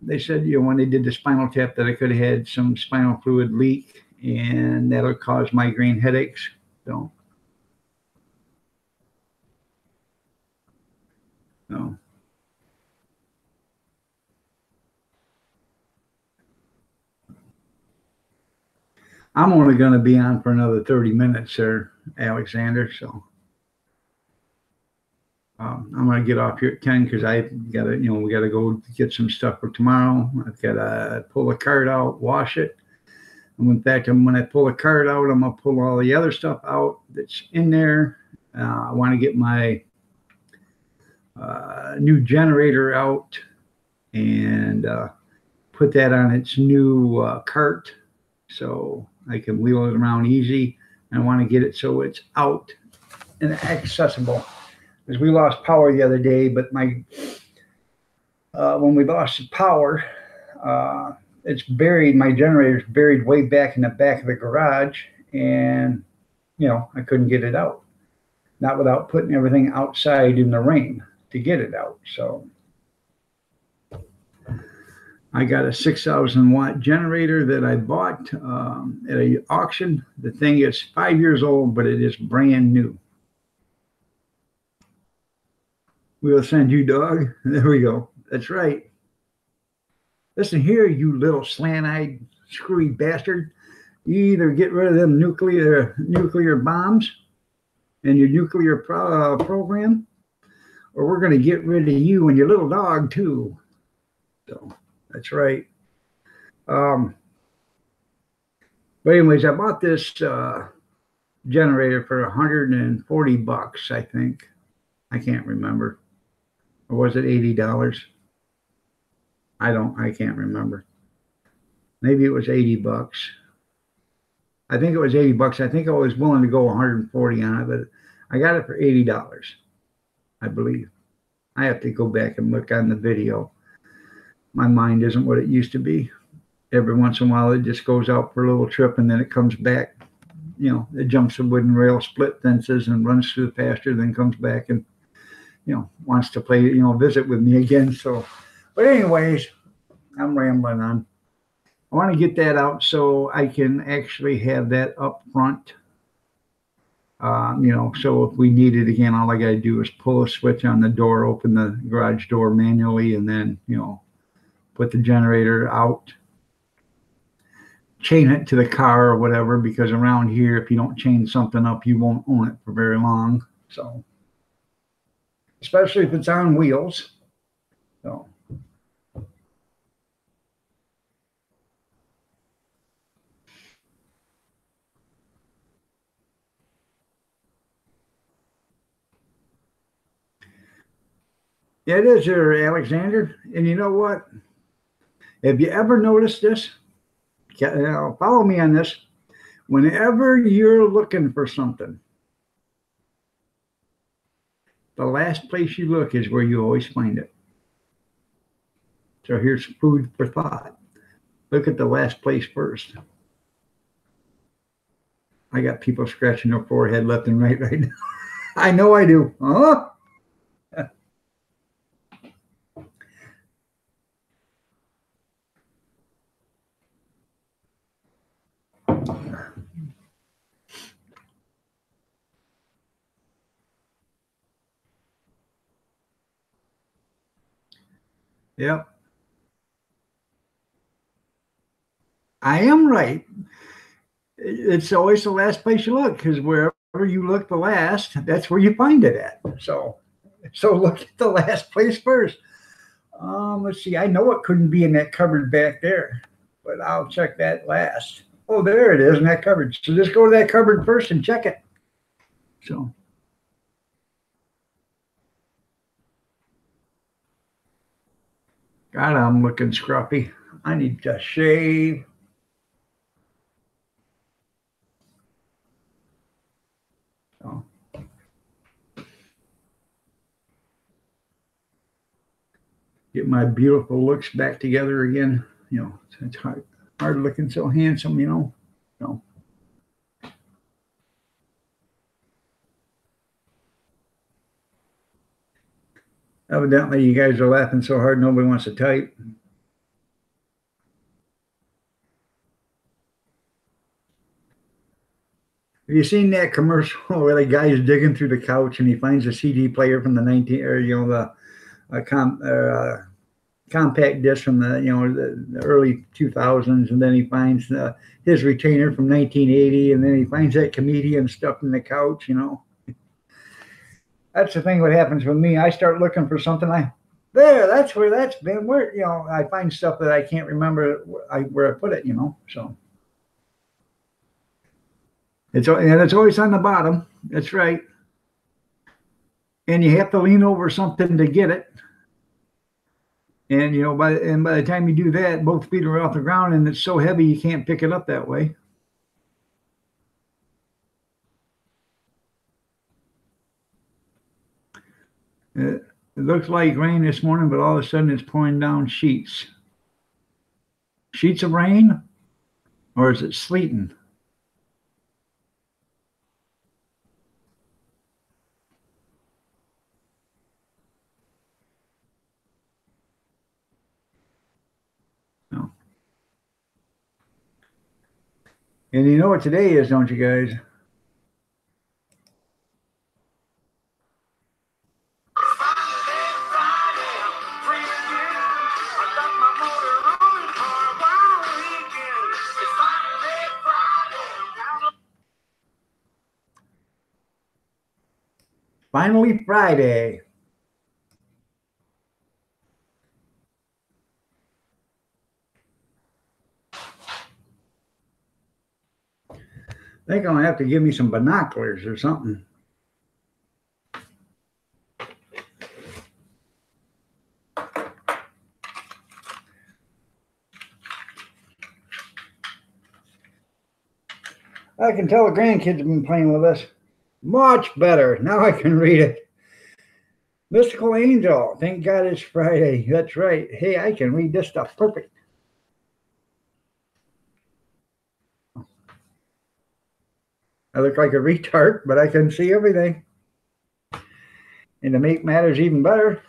They said, when they did the spinal tap, that I could have had some spinal fluid leak, and that'll cause migraine headaches. So, no. I'm only going to be on for another 30 minutes there, Alexander. So. I'm going to get off here at 10 because I got to, we got to go get some stuff for tomorrow. I've got to pull the cart out, wash it. And in fact, when I pull the cart out, I'm going to pull all the other stuff out that's in there. I want to get my new generator out and put that on its new cart so I can wheel it around easy. I want to get it so it's out and accessible. Because we lost power the other day, but when we lost the power, it's buried. My generator's buried way back in the back of the garage, and I couldn't get it out. Not without putting everything outside in the rain to get it out. So I got a 6,000 watt generator that I bought at an auction. The thing is 5 years old, but it is brand new. We'll send you, dog. There we go. That's right. Listen here, you little slant-eyed, screwy bastard. You either get rid of them nuclear bombs and your nuclear program, or we're going to get rid of you and your little dog, too. So, that's right. But anyways, I bought this generator for $140, I think. I can't remember. Or was it $80? I can't remember. Maybe it was $80. I think it was $80. I think I was willing to go 140 on it, but I got it for $80, I believe. I have to go back and look on the video. My mind isn't what it used to be. Every once in a while, it just goes out for a little trip and then it comes back. It jumps a wooden rail, split fences, and runs through the pasture, then comes back and wants to play, visit with me again. So, but anyways, I'm rambling on. I want to get that out so I can actually have that up front. So if we need it again, all I got to do is pull a switch on the door, open the garage door manually, and then, put the generator out, chain it to the car or whatever, because around here, if you don't chain something up, you won't own it for very long. So, especially if it's on wheels. So. Yeah, it is there, Alexander. And you know what? Have you ever noticed this? Follow me on this. Whenever you're looking for something, the last place you look is where you always find it. So here's food for thought. Look at the last place first. I got people scratching their forehead left and right now. I know I do. Huh? Yep. I am right. It's always the last place you look, because wherever you look the last, that's where you find it at. So look at the last place first. Let's see. I know it couldn't be in that cupboard back there, but I'll check that last. Oh, there it is in that cupboard. So just go to that cupboard first and check it. So. God, I'm looking scruffy. I need to shave. So. Get my beautiful looks back together again. You know, it's hard looking so handsome, you know. So. Evidently, you guys are laughing so hard nobody wants to type. Have you seen that commercial where the guy is digging through the couch and he finds a CD player from the compact disc from the early 2000s, and then he finds his retainer from 1980, and then he finds that comedian stuff in the couch, you know. That's the thing. What happens with me, I start looking for something. That's where that's been. Where, you know, I find stuff that I can't remember where I put it, you know. So it's always on the bottom. That's right. And you have to lean over something to get it. And you know, by the time you do that, both feet are off the ground, and it's so heavy you can't pick it up that way. It looks like rain this morning, but all of a sudden it's pouring down sheets. Sheets of rain? Or is it sleeting? No. And you know what today is, don't you guys? Finally Friday. I think I'm gonna have to give me some binoculars or something. I can tell the grandkids have been playing with us. Much better. Now I can read it. Mystical Angel. Thank God it's Friday. That's right. Hey, I can read this stuff perfect. I look like a retard, but I can see everything. And to make matters even better,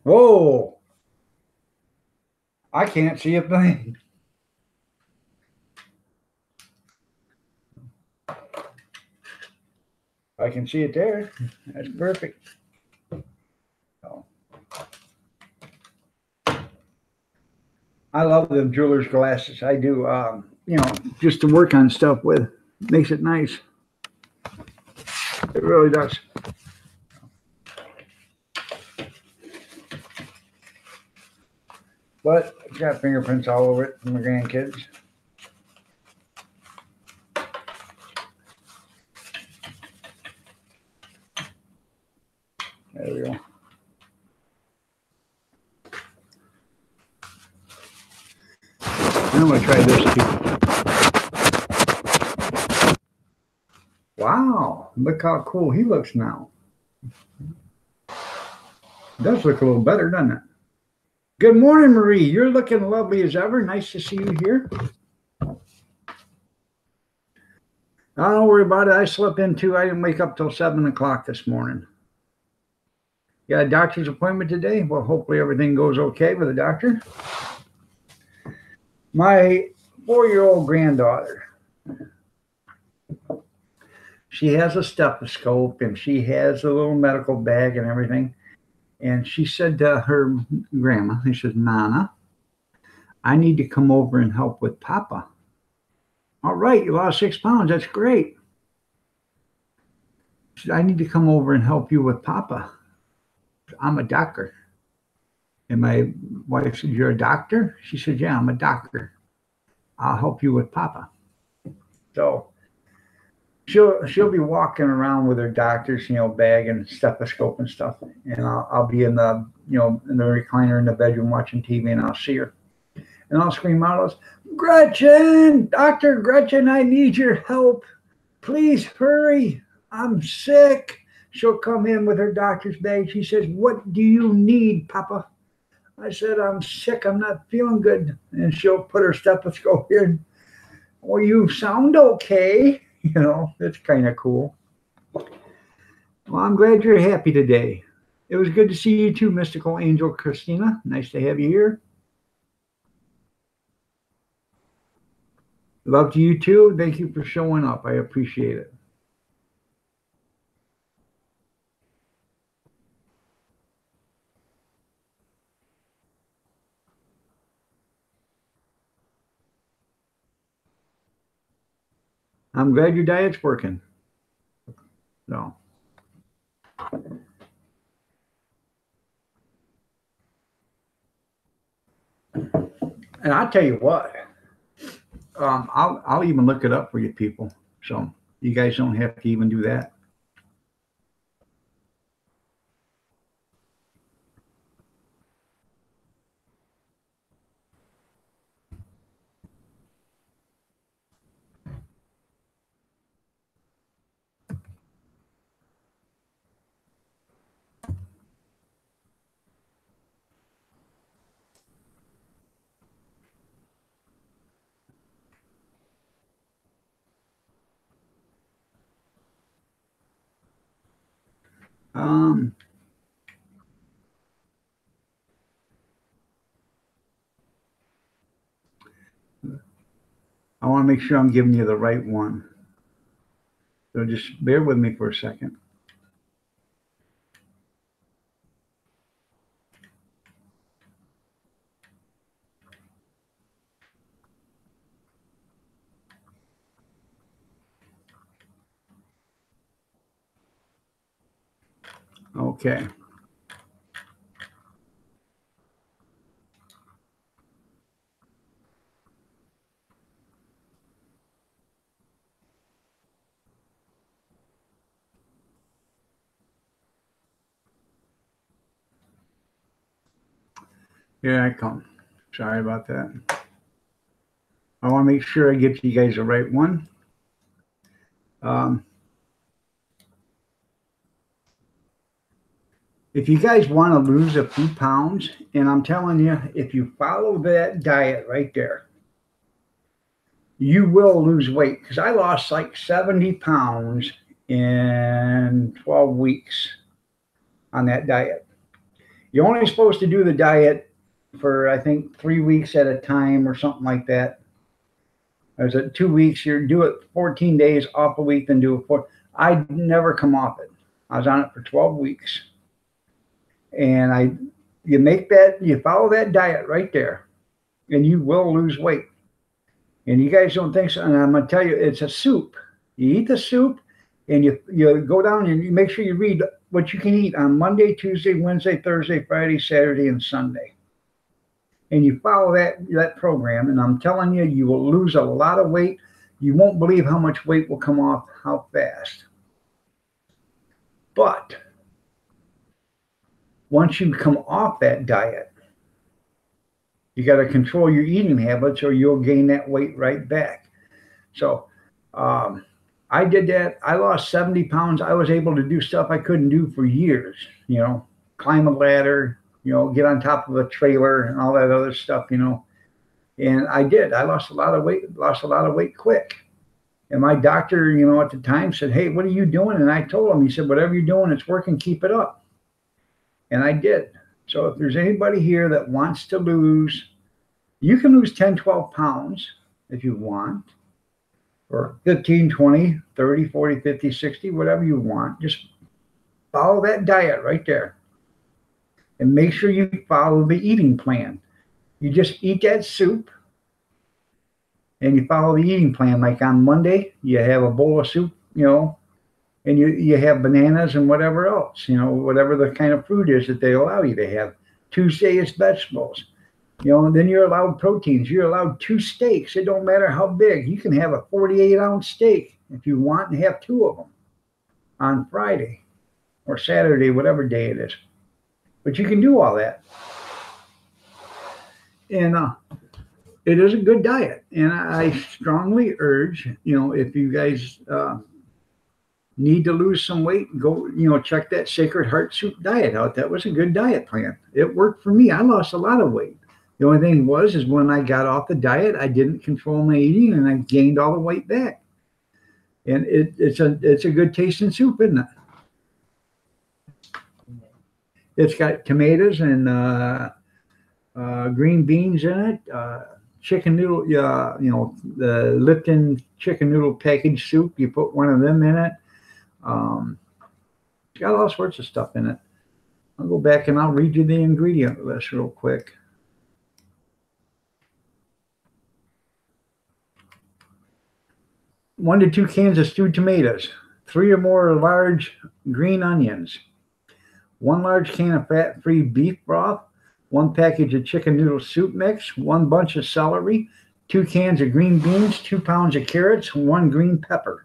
whoa, I can't see a thing. I can see it there. That's perfect. So. I love the jeweler's glasses. I do, you know, just to work on stuff with. Makes it nice. It really does. But it's got fingerprints all over it from the grandkids. There we go. I'm going to try this too. Wow, look how cool he looks now. It does look a little better, doesn't it? Good morning, Marie. You're looking lovely as ever. Nice to see you here. Don't worry about it. I slept in too. I didn't wake up till 7 o'clock this morning. You got a doctor's appointment today? Well, hopefully everything goes okay with the doctor. My 4-year-old granddaughter, she has a stethoscope and she has a little medical bag and everything. And she said to her grandma, she says, Nana, I need to come over and help with Papa. All right, you lost 6 pounds. That's great. She said, I need to come over and help you with Papa. I'm a doctor. And my wife said, you're a doctor? She said, yeah, I'm a doctor. I'll help you with Papa. So she'll be walking around with her doctor's, bag and stethoscope and stuff. And I'll be in the, in the recliner in the bedroom watching TV, and I'll see her. And I'll scream out, Gretchen, Dr. Gretchen, I need your help. Please hurry. I'm sick. She'll come in with her doctor's bag. She says, what do you need, Papa? I said, I'm sick. I'm not feeling good. And she'll put her stethoscope in. Well, you sound okay. It's kind of cool. Well, I'm glad you're happy today. It was good to see you too, Mystical Angel Christina. Nice to have you here. Love to you too. Thank you for showing up. I appreciate it. I'm glad your diet's working. So. And I'll tell you what, I'll even look it up for you people. So you guys don't have to even do that. I want to make sure I'm giving you the right one. So just bear with me for a second. Okay. Here I come. Sorry about that. I want to make sure I get you guys the right one. If you guys want to lose a few pounds, and I'm telling you, if you follow that diet right there, you will lose weight. Because I lost like 70 pounds in 12 weeks on that diet. You're only supposed to do the diet for, I think, 3 weeks at a time or something like that. There's 2 weeks. You do it 14 days, off a week, then do it 4. I'd never come off it. I was on it for 12 weeks. And you follow that diet right there, and you will lose weight. And you guys don't think so. And I'm gonna tell you, it's a soup. You eat the soup, and you go down and you make sure you read what you can eat on Monday, Tuesday, Wednesday, Thursday, Friday, Saturday, and Sunday. And you follow that program, and I'm telling you, you will lose a lot of weight. You won't believe how much weight will come off, how fast. But once you come off that diet, you got to control your eating habits or you'll gain that weight right back. So I did that. I lost 70 pounds. I was able to do stuff I couldn't do for years, climb a ladder, get on top of a trailer and all that other stuff, And I did. I lost a lot of weight quick. And my doctor, at the time said, hey, what are you doing? And I told him, he said, whatever you're doing, it's working, keep it up. And I did. So if there's anybody here that wants to lose, you can lose 10, 12 pounds if you want. or 15, 20, 30, 40, 50, 60, whatever you want. Just follow that diet right there. And make sure you follow the eating plan. You just eat that soup and you follow the eating plan. Like on Monday, you have a bowl of soup, and you have bananas and whatever else, whatever the kind of fruit is that they allow you to have. Tuesday is vegetables. And then you're allowed proteins. You're allowed 2 steaks. It don't matter how big. You can have a 48-ounce steak if you want and have 2 of them on Friday or Saturday, whatever day it is. But you can do all that. And it is a good diet. And I strongly urge, if you guys need to lose some weight, go, check that Sacred Heart Soup diet out. That was a good diet plan. It worked for me. I lost a lot of weight. The only thing is when I got off the diet, I didn't control my eating and I gained all the weight back. And it's a good tasting soup, isn't it? It's got tomatoes and green beans in it, chicken noodle, the Lipton chicken noodle packaged soup. You put one of them in it. It's got all sorts of stuff in it. I'll go back and I'll read you the ingredient list real quick. 1 to 2 cans of stewed tomatoes, 3 or more large green onions, 1 large can of fat-free beef broth, 1 package of chicken noodle soup mix, 1 bunch of celery, 2 cans of green beans, 2 pounds of carrots, 1 green pepper.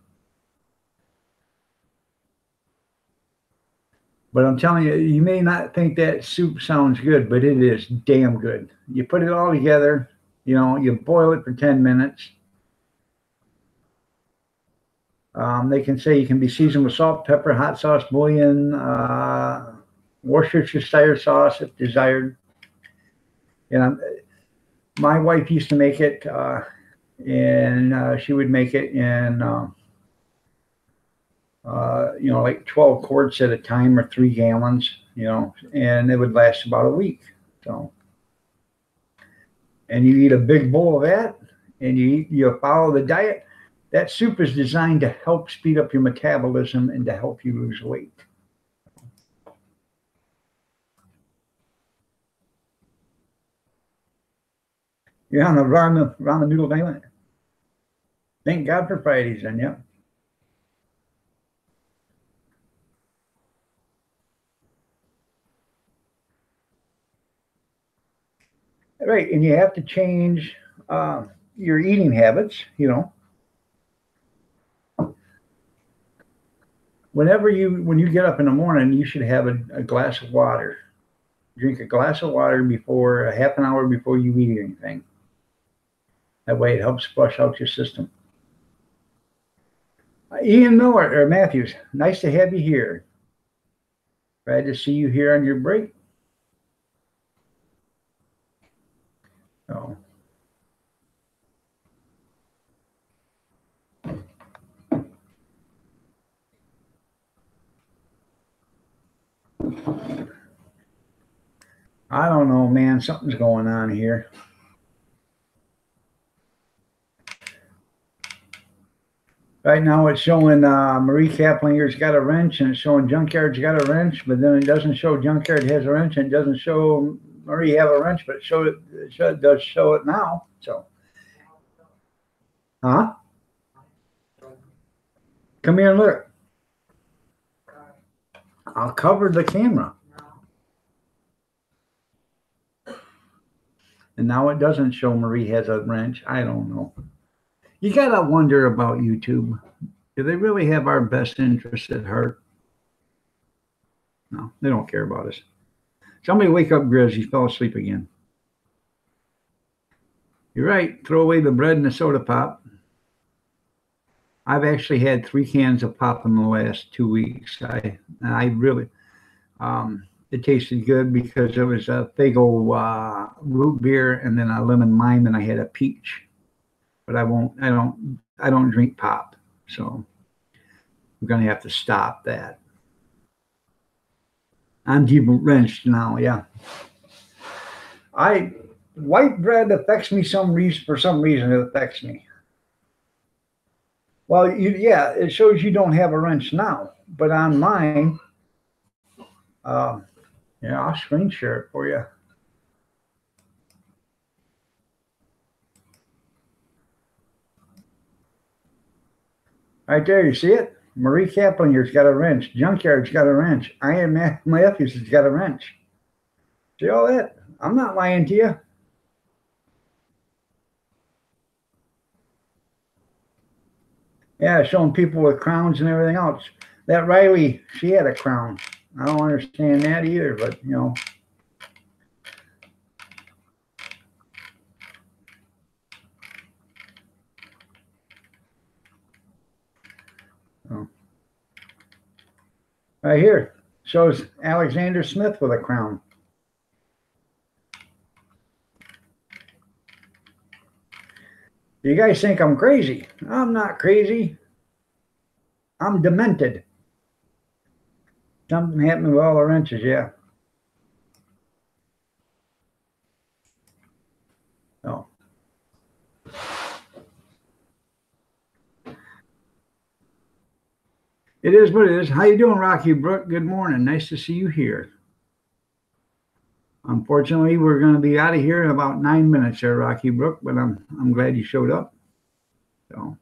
But I'm telling you, you may not think that soup sounds good, but it is damn good. You put it all together, you boil it for 10 minutes. They can say you can be seasoned with salt, pepper, hot sauce, bouillon, Worcestershire sauce if desired. And my wife used to make it, and she would make it in, like 12 quarts at a time or 3 gallons, and it would last about a week. So, and you eat a big bowl of that, and you follow the diet. That soup is designed to help speed up your metabolism and to help you lose weight. You're on the round the noodle diet. Thank God for Fridays, then, yeah. Right, and you have to change your eating habits, when you get up in the morning, you should have a glass of water. Drink a glass of water before, a half an hour before you eat anything. That way it helps flush out your system. Ian Miller, or Matthews, nice to have you here. Glad to see you here on your break. So. I don't know, man. Something's going on here. Right now it's showing Marie Kaplinger's got a wrench, and it's showing Junkyard's got a wrench, but then it doesn't show Junkyard has a wrench, and it doesn't show Marie have a wrench, but it does show it now. So, huh? Come here and look. I'll cover the camera. And now it doesn't show Marie has a wrench. I don't know. You got to wonder about YouTube. Do they really have our best interests at heart? No, they don't care about us. Somebody wake up Grizz. He fell asleep again. You're right. Throw away the bread and the soda pop. I've actually had 3 cans of pop in the last 2 weeks. I really, it tasted good because it was a Faygo root beer and then a lemon lime, and I had a peach. But I don't drink pop, so I'm gonna have to stop that. I'm deep wrenched now, yeah. White bread affects me for some reason it affects me. Well, yeah, it shows you don't have a wrench now, but on mine, yeah, I'll screen share it for you. Right there, you see it? Marie Kaplanier's got a wrench. Junkyard's got a wrench. Iron Matthews has got a wrench. See all that? I'm not lying to you. Yeah, showing people with crowns and everything else. That Riley, she had a crown. I don't understand that either, but you know. Oh. Right here shows Alexander Smith with a crown. You guys think I'm crazy? I'm not crazy. I'm demented. Something happened with all the wrenches, yeah. Oh. It is what it is. How you doing, Rocky Brook? Good morning. Nice to see you here. Unfortunately, we're going to be out of here in about 9 minutes there, Rocky Brook, but I'm glad you showed up. So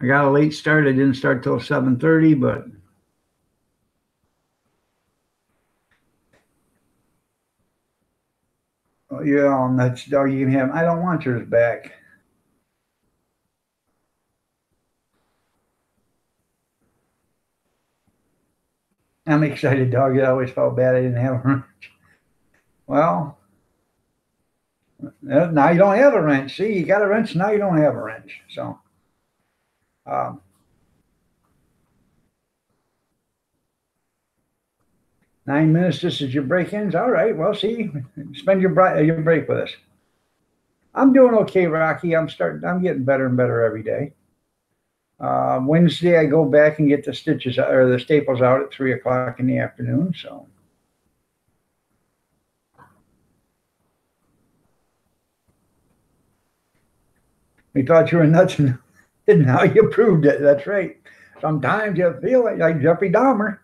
I got a late start. I didn't start till 7:30, but oh, yeah, and that's dog you can have. I don't want yours back. I'm excited, dog. I always felt bad I didn't have a wrench. Well, now you don't have a wrench. See, you got a wrench. Now you don't have a wrench. So, 9 minutes. This is your break-ins. All right. Well, see, spend your break with us. I'm doing okay, Rocky. I'm getting better and better every day. Wednesday, I go back and get the stitches or the staples out at 3 o'clock in the afternoon. So, we thought you were nuts, and now you proved it. That's right. Sometimes you feel like Jeffrey Dahmer,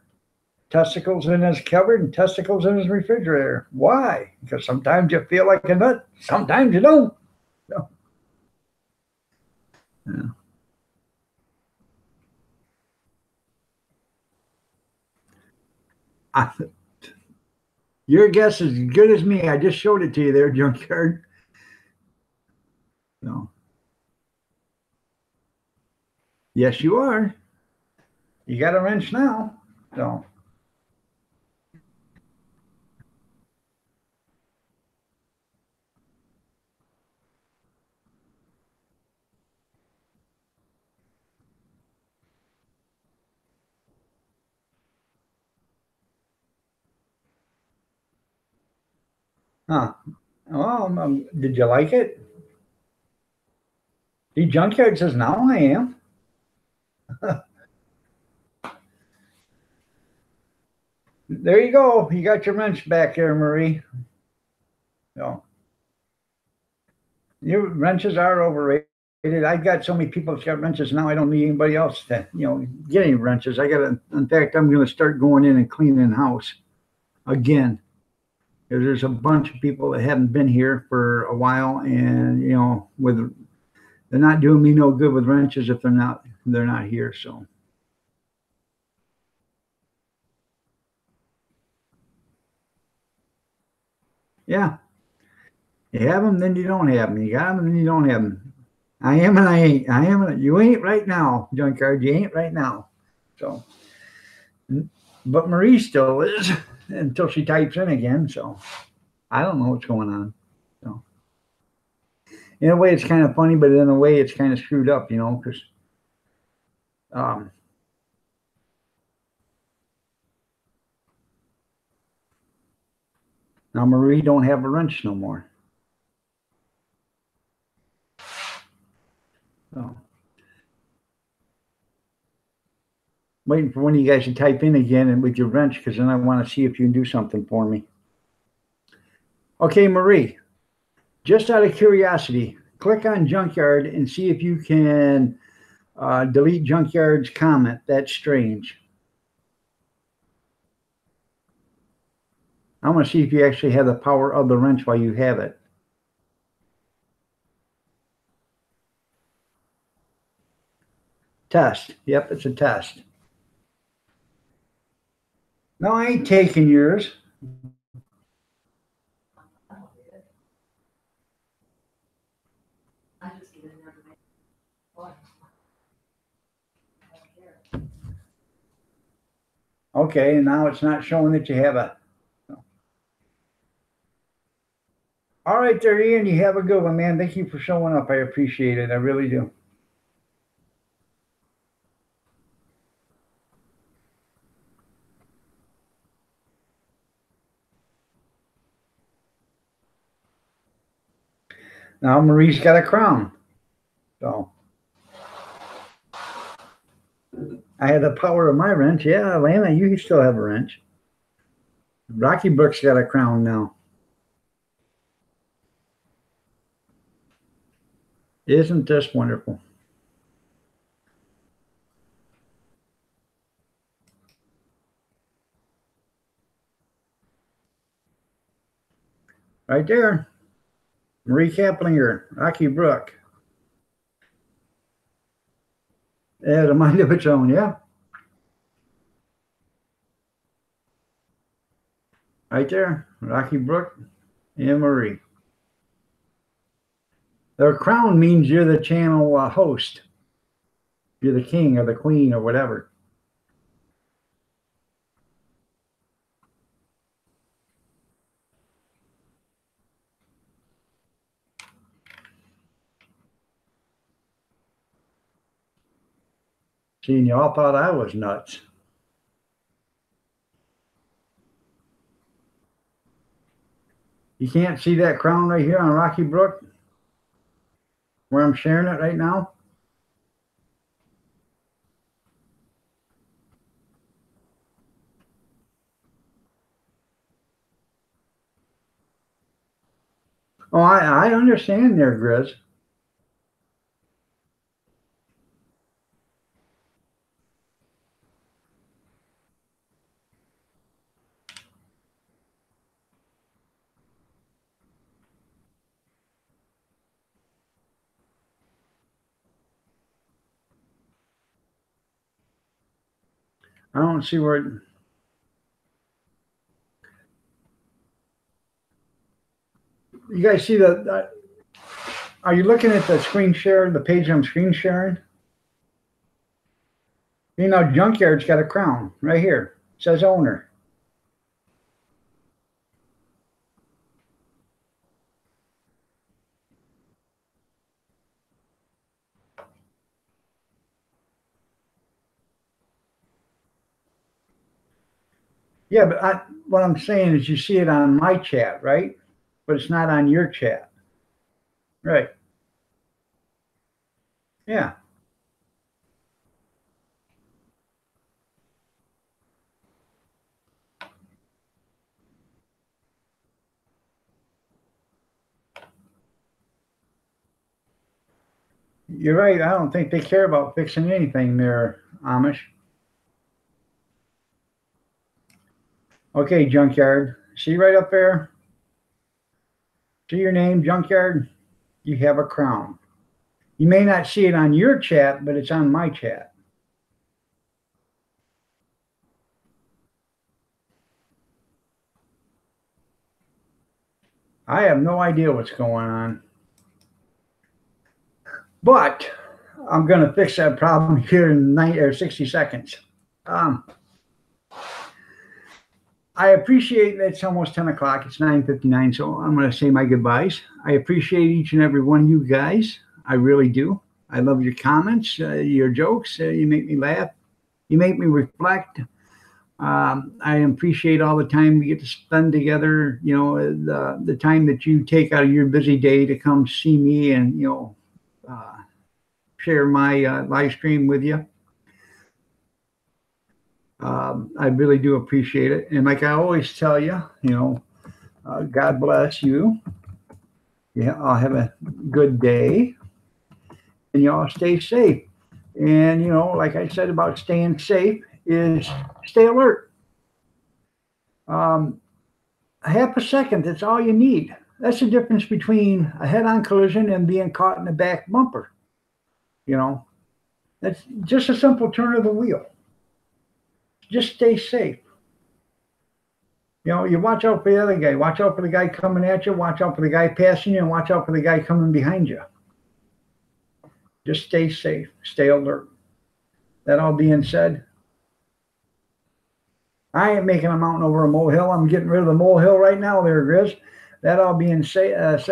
testicles in his cupboard and testicles in his refrigerator. Why? Because sometimes you feel like a nut, sometimes you don't. So, yeah. Your guess is as good as me. I just showed it to you there, Junkyard. No. Yes, you are. You got a wrench now. So. Huh. Well, did you like it? The Junkyard says, now I am. There you go. You got your wrench back there, Marie. So, your wrenches are overrated. I've got so many people that's got wrenches now. I don't need anybody else to, get any wrenches. In fact, I'm going to start going in and cleaning house again. Because there's a bunch of people that haven't been here for a while, and they're not doing me no good with wrenches if they're not here. So. Yeah. You have them, then you don't have them. You got them, then you don't have them. I am and I ain't. I am and you ain't right now, Junkyard. You ain't right now. So, but Marie still is until she types in again. So, I don't know what's going on. So, in a way, it's kind of funny, but in a way, it's kind of screwed up, because now Marie don't have a wrench no more. So, waiting for one of you guys to type in again and with your wrench, because then I want to see if you can do something for me. Okay, Marie, just out of curiosity, click on Junkyard and see if you can delete Junkyard's comment. That's strange. I want to see if you actually have the power of the wrench while you have it. Test. Yep, it's a test. No, I ain't taking yours. I just give it another name. What? I don't care. Okay, now it's not showing that you have a. All right there, Ian, you have a good one, man. Thank you for showing up. I appreciate it. I really do. Now Marie's got a crown. So I had the power of my wrench. Yeah, Lana, you still have a wrench. Rocky Brook's got a crown now. Isn't this wonderful? Right there. Marie Kaplinger, Rocky Brook. It has a mind of its own, yeah. Right there, Rocky Brook and Marie. Their crown means you're the channel host. You're the king or the queen or whatever. See, and you all thought I was nuts. You can't see that crown right here on Rocky Brook, where I'm sharing it right now? Oh, I understand there, Grizz. I don't see where it, you guys see the, are you looking at the screen share, the page I'm screen sharing? You know, Junkyard's got a crown right here. It says owner. Yeah, but what I'm saying is you see it on my chat, right? But it's not on your chat. Right. Yeah. You're right. I don't think they care about fixing anything there, Amish. Okay, Junkyard. See right up there? See your name, Junkyard? You have a crown. You may not see it on your chat, but it's on my chat. I have no idea what's going on. But I'm going to fix that problem here in 90 or 60 seconds. I appreciate that it's almost 10 o'clock. It's 9:59, so I'm going to say my goodbyes. I appreciate each and every one of you guys. I really do. I love your comments, your jokes. You make me laugh. You make me reflect. I appreciate all the time we get to spend together. You know, the time that you take out of your busy day to come see me and, you know, share my live stream with you. I really do appreciate it. And like I always tell you, you know, God bless you. Yeah, I'll have a good day, and y'all stay safe. And you know, like I said about staying safe, is stay alert. A half a second, that's all you need. That's the difference between a head-on collision and being caught in the back bumper. You know, that's just a simple turn of the wheel. Just stay safe. You know, you watch out for the other guy. Watch out for the guy coming at you. Watch out for the guy passing you, and watch out for the guy coming behind you. Just stay safe. Stay alert. That all being said, I ain't making a mountain over a molehill. I'm getting rid of the molehill right now there, Grizz. That all being said,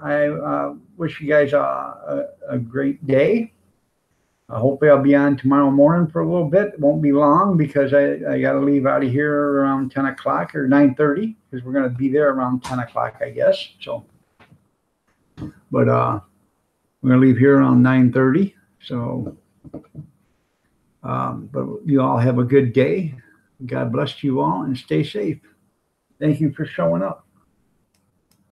I wish you guys a great day. Hopefully I'll be on tomorrow morning for a little bit. It won't be long because I got to leave out of here around 10 o'clock or 9:30 because we're going to be there around 10 o'clock, I guess. So, but we're going to leave here around 9:30. So, but you all have a good day. God bless you all and stay safe. Thank you for showing up.